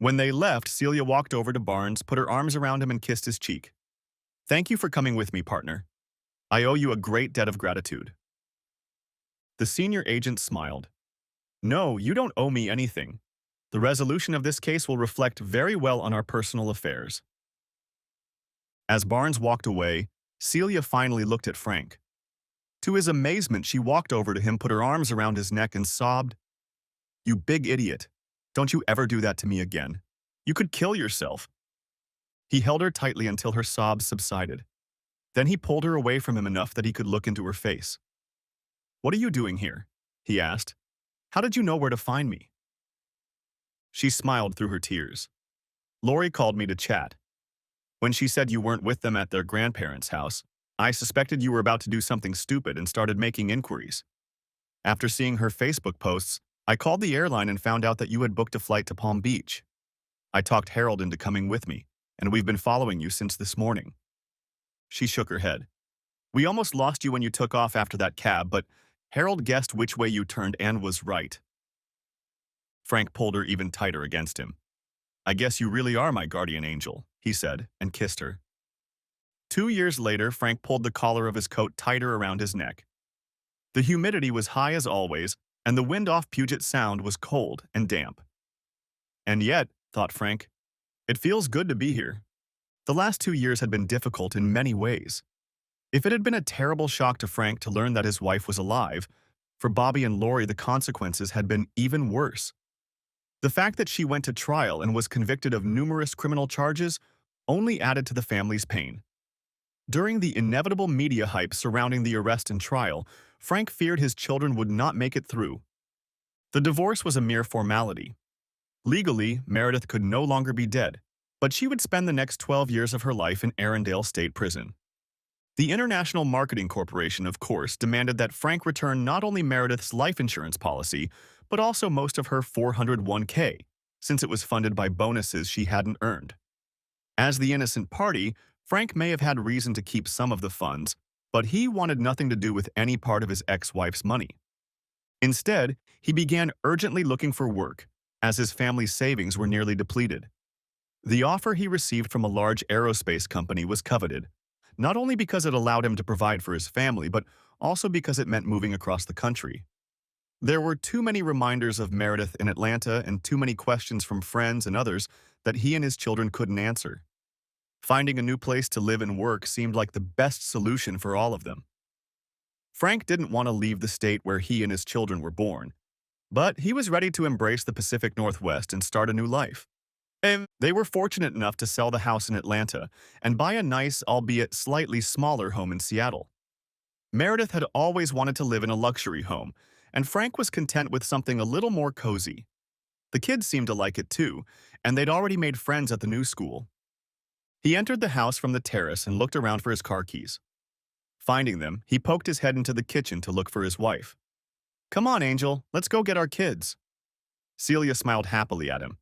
When they left, Celia walked over to Barnes, put her arms around him and kissed his cheek. Thank you for coming with me, partner. I owe you a great debt of gratitude. The senior agent smiled. No, you don't owe me anything. The resolution of this case will reflect very well on our personal affairs. As Barnes walked away, Celia finally looked at Frank. To his amazement, she walked over to him, put her arms around his neck and sobbed, You big idiot. Don't you ever do that to me again. You could kill yourself. He held her tightly until her sobs subsided. Then he pulled her away from him enough that he could look into her face. What are you doing here? He asked. How did you know where to find me? She smiled through her tears. Lori called me to chat. When she said you weren't with them at their grandparents' house, I suspected you were about to do something stupid and started making inquiries. After seeing her Facebook posts, I called the airline and found out that you had booked a flight to Palm Beach. I talked Harold into coming with me, and we've been following you since this morning. She shook her head. We almost lost you when you took off after that cab, but Harold guessed which way you turned and was right. Frank pulled her even tighter against him. I guess you really are my guardian angel, he said, and kissed her. 2 years later, Frank pulled the collar of his coat tighter around his neck. The humidity was high as always, and the wind off Puget Sound was cold and damp. And yet, thought Frank, it feels good to be here. The last 2 years had been difficult in many ways. If it had been a terrible shock to Frank to learn that his wife was alive, for Bobby and Lori the consequences had been even worse. The fact that she went to trial and was convicted of numerous criminal charges only added to the family's pain. During the inevitable media hype surrounding the arrest and trial, Frank feared his children would not make it through. The divorce was a mere formality. Legally, Meredith could no longer be dead, but she would spend the next 12 years of her life in Arendelle State Prison. The International Marketing Corporation, of course, demanded that Frank return not only Meredith's life insurance policy, but also most of her 401k, since it was funded by bonuses she hadn't earned. As the innocent party, Frank may have had reason to keep some of the funds, but he wanted nothing to do with any part of his ex-wife's money. Instead, he began urgently looking for work, as his family's savings were nearly depleted. The offer he received from a large aerospace company was coveted, not only because it allowed him to provide for his family, but also because it meant moving across the country. There were too many reminders of Meredith in Atlanta and too many questions from friends and others that he and his children couldn't answer. Finding a new place to live and work seemed like the best solution for all of them. Frank didn't want to leave the state where he and his children were born, but he was ready to embrace the Pacific Northwest and start a new life. They were fortunate enough to sell the house in Atlanta and buy a nice, albeit slightly smaller home in Seattle. Meredith had always wanted to live in a luxury home, and Frank was content with something a little more cozy. The kids seemed to like it too, and they'd already made friends at the new school. He entered the house from the terrace and looked around for his car keys. Finding them, he poked his head into the kitchen to look for his wife. "Come on, Angel, let's go get our kids." Celia smiled happily at him.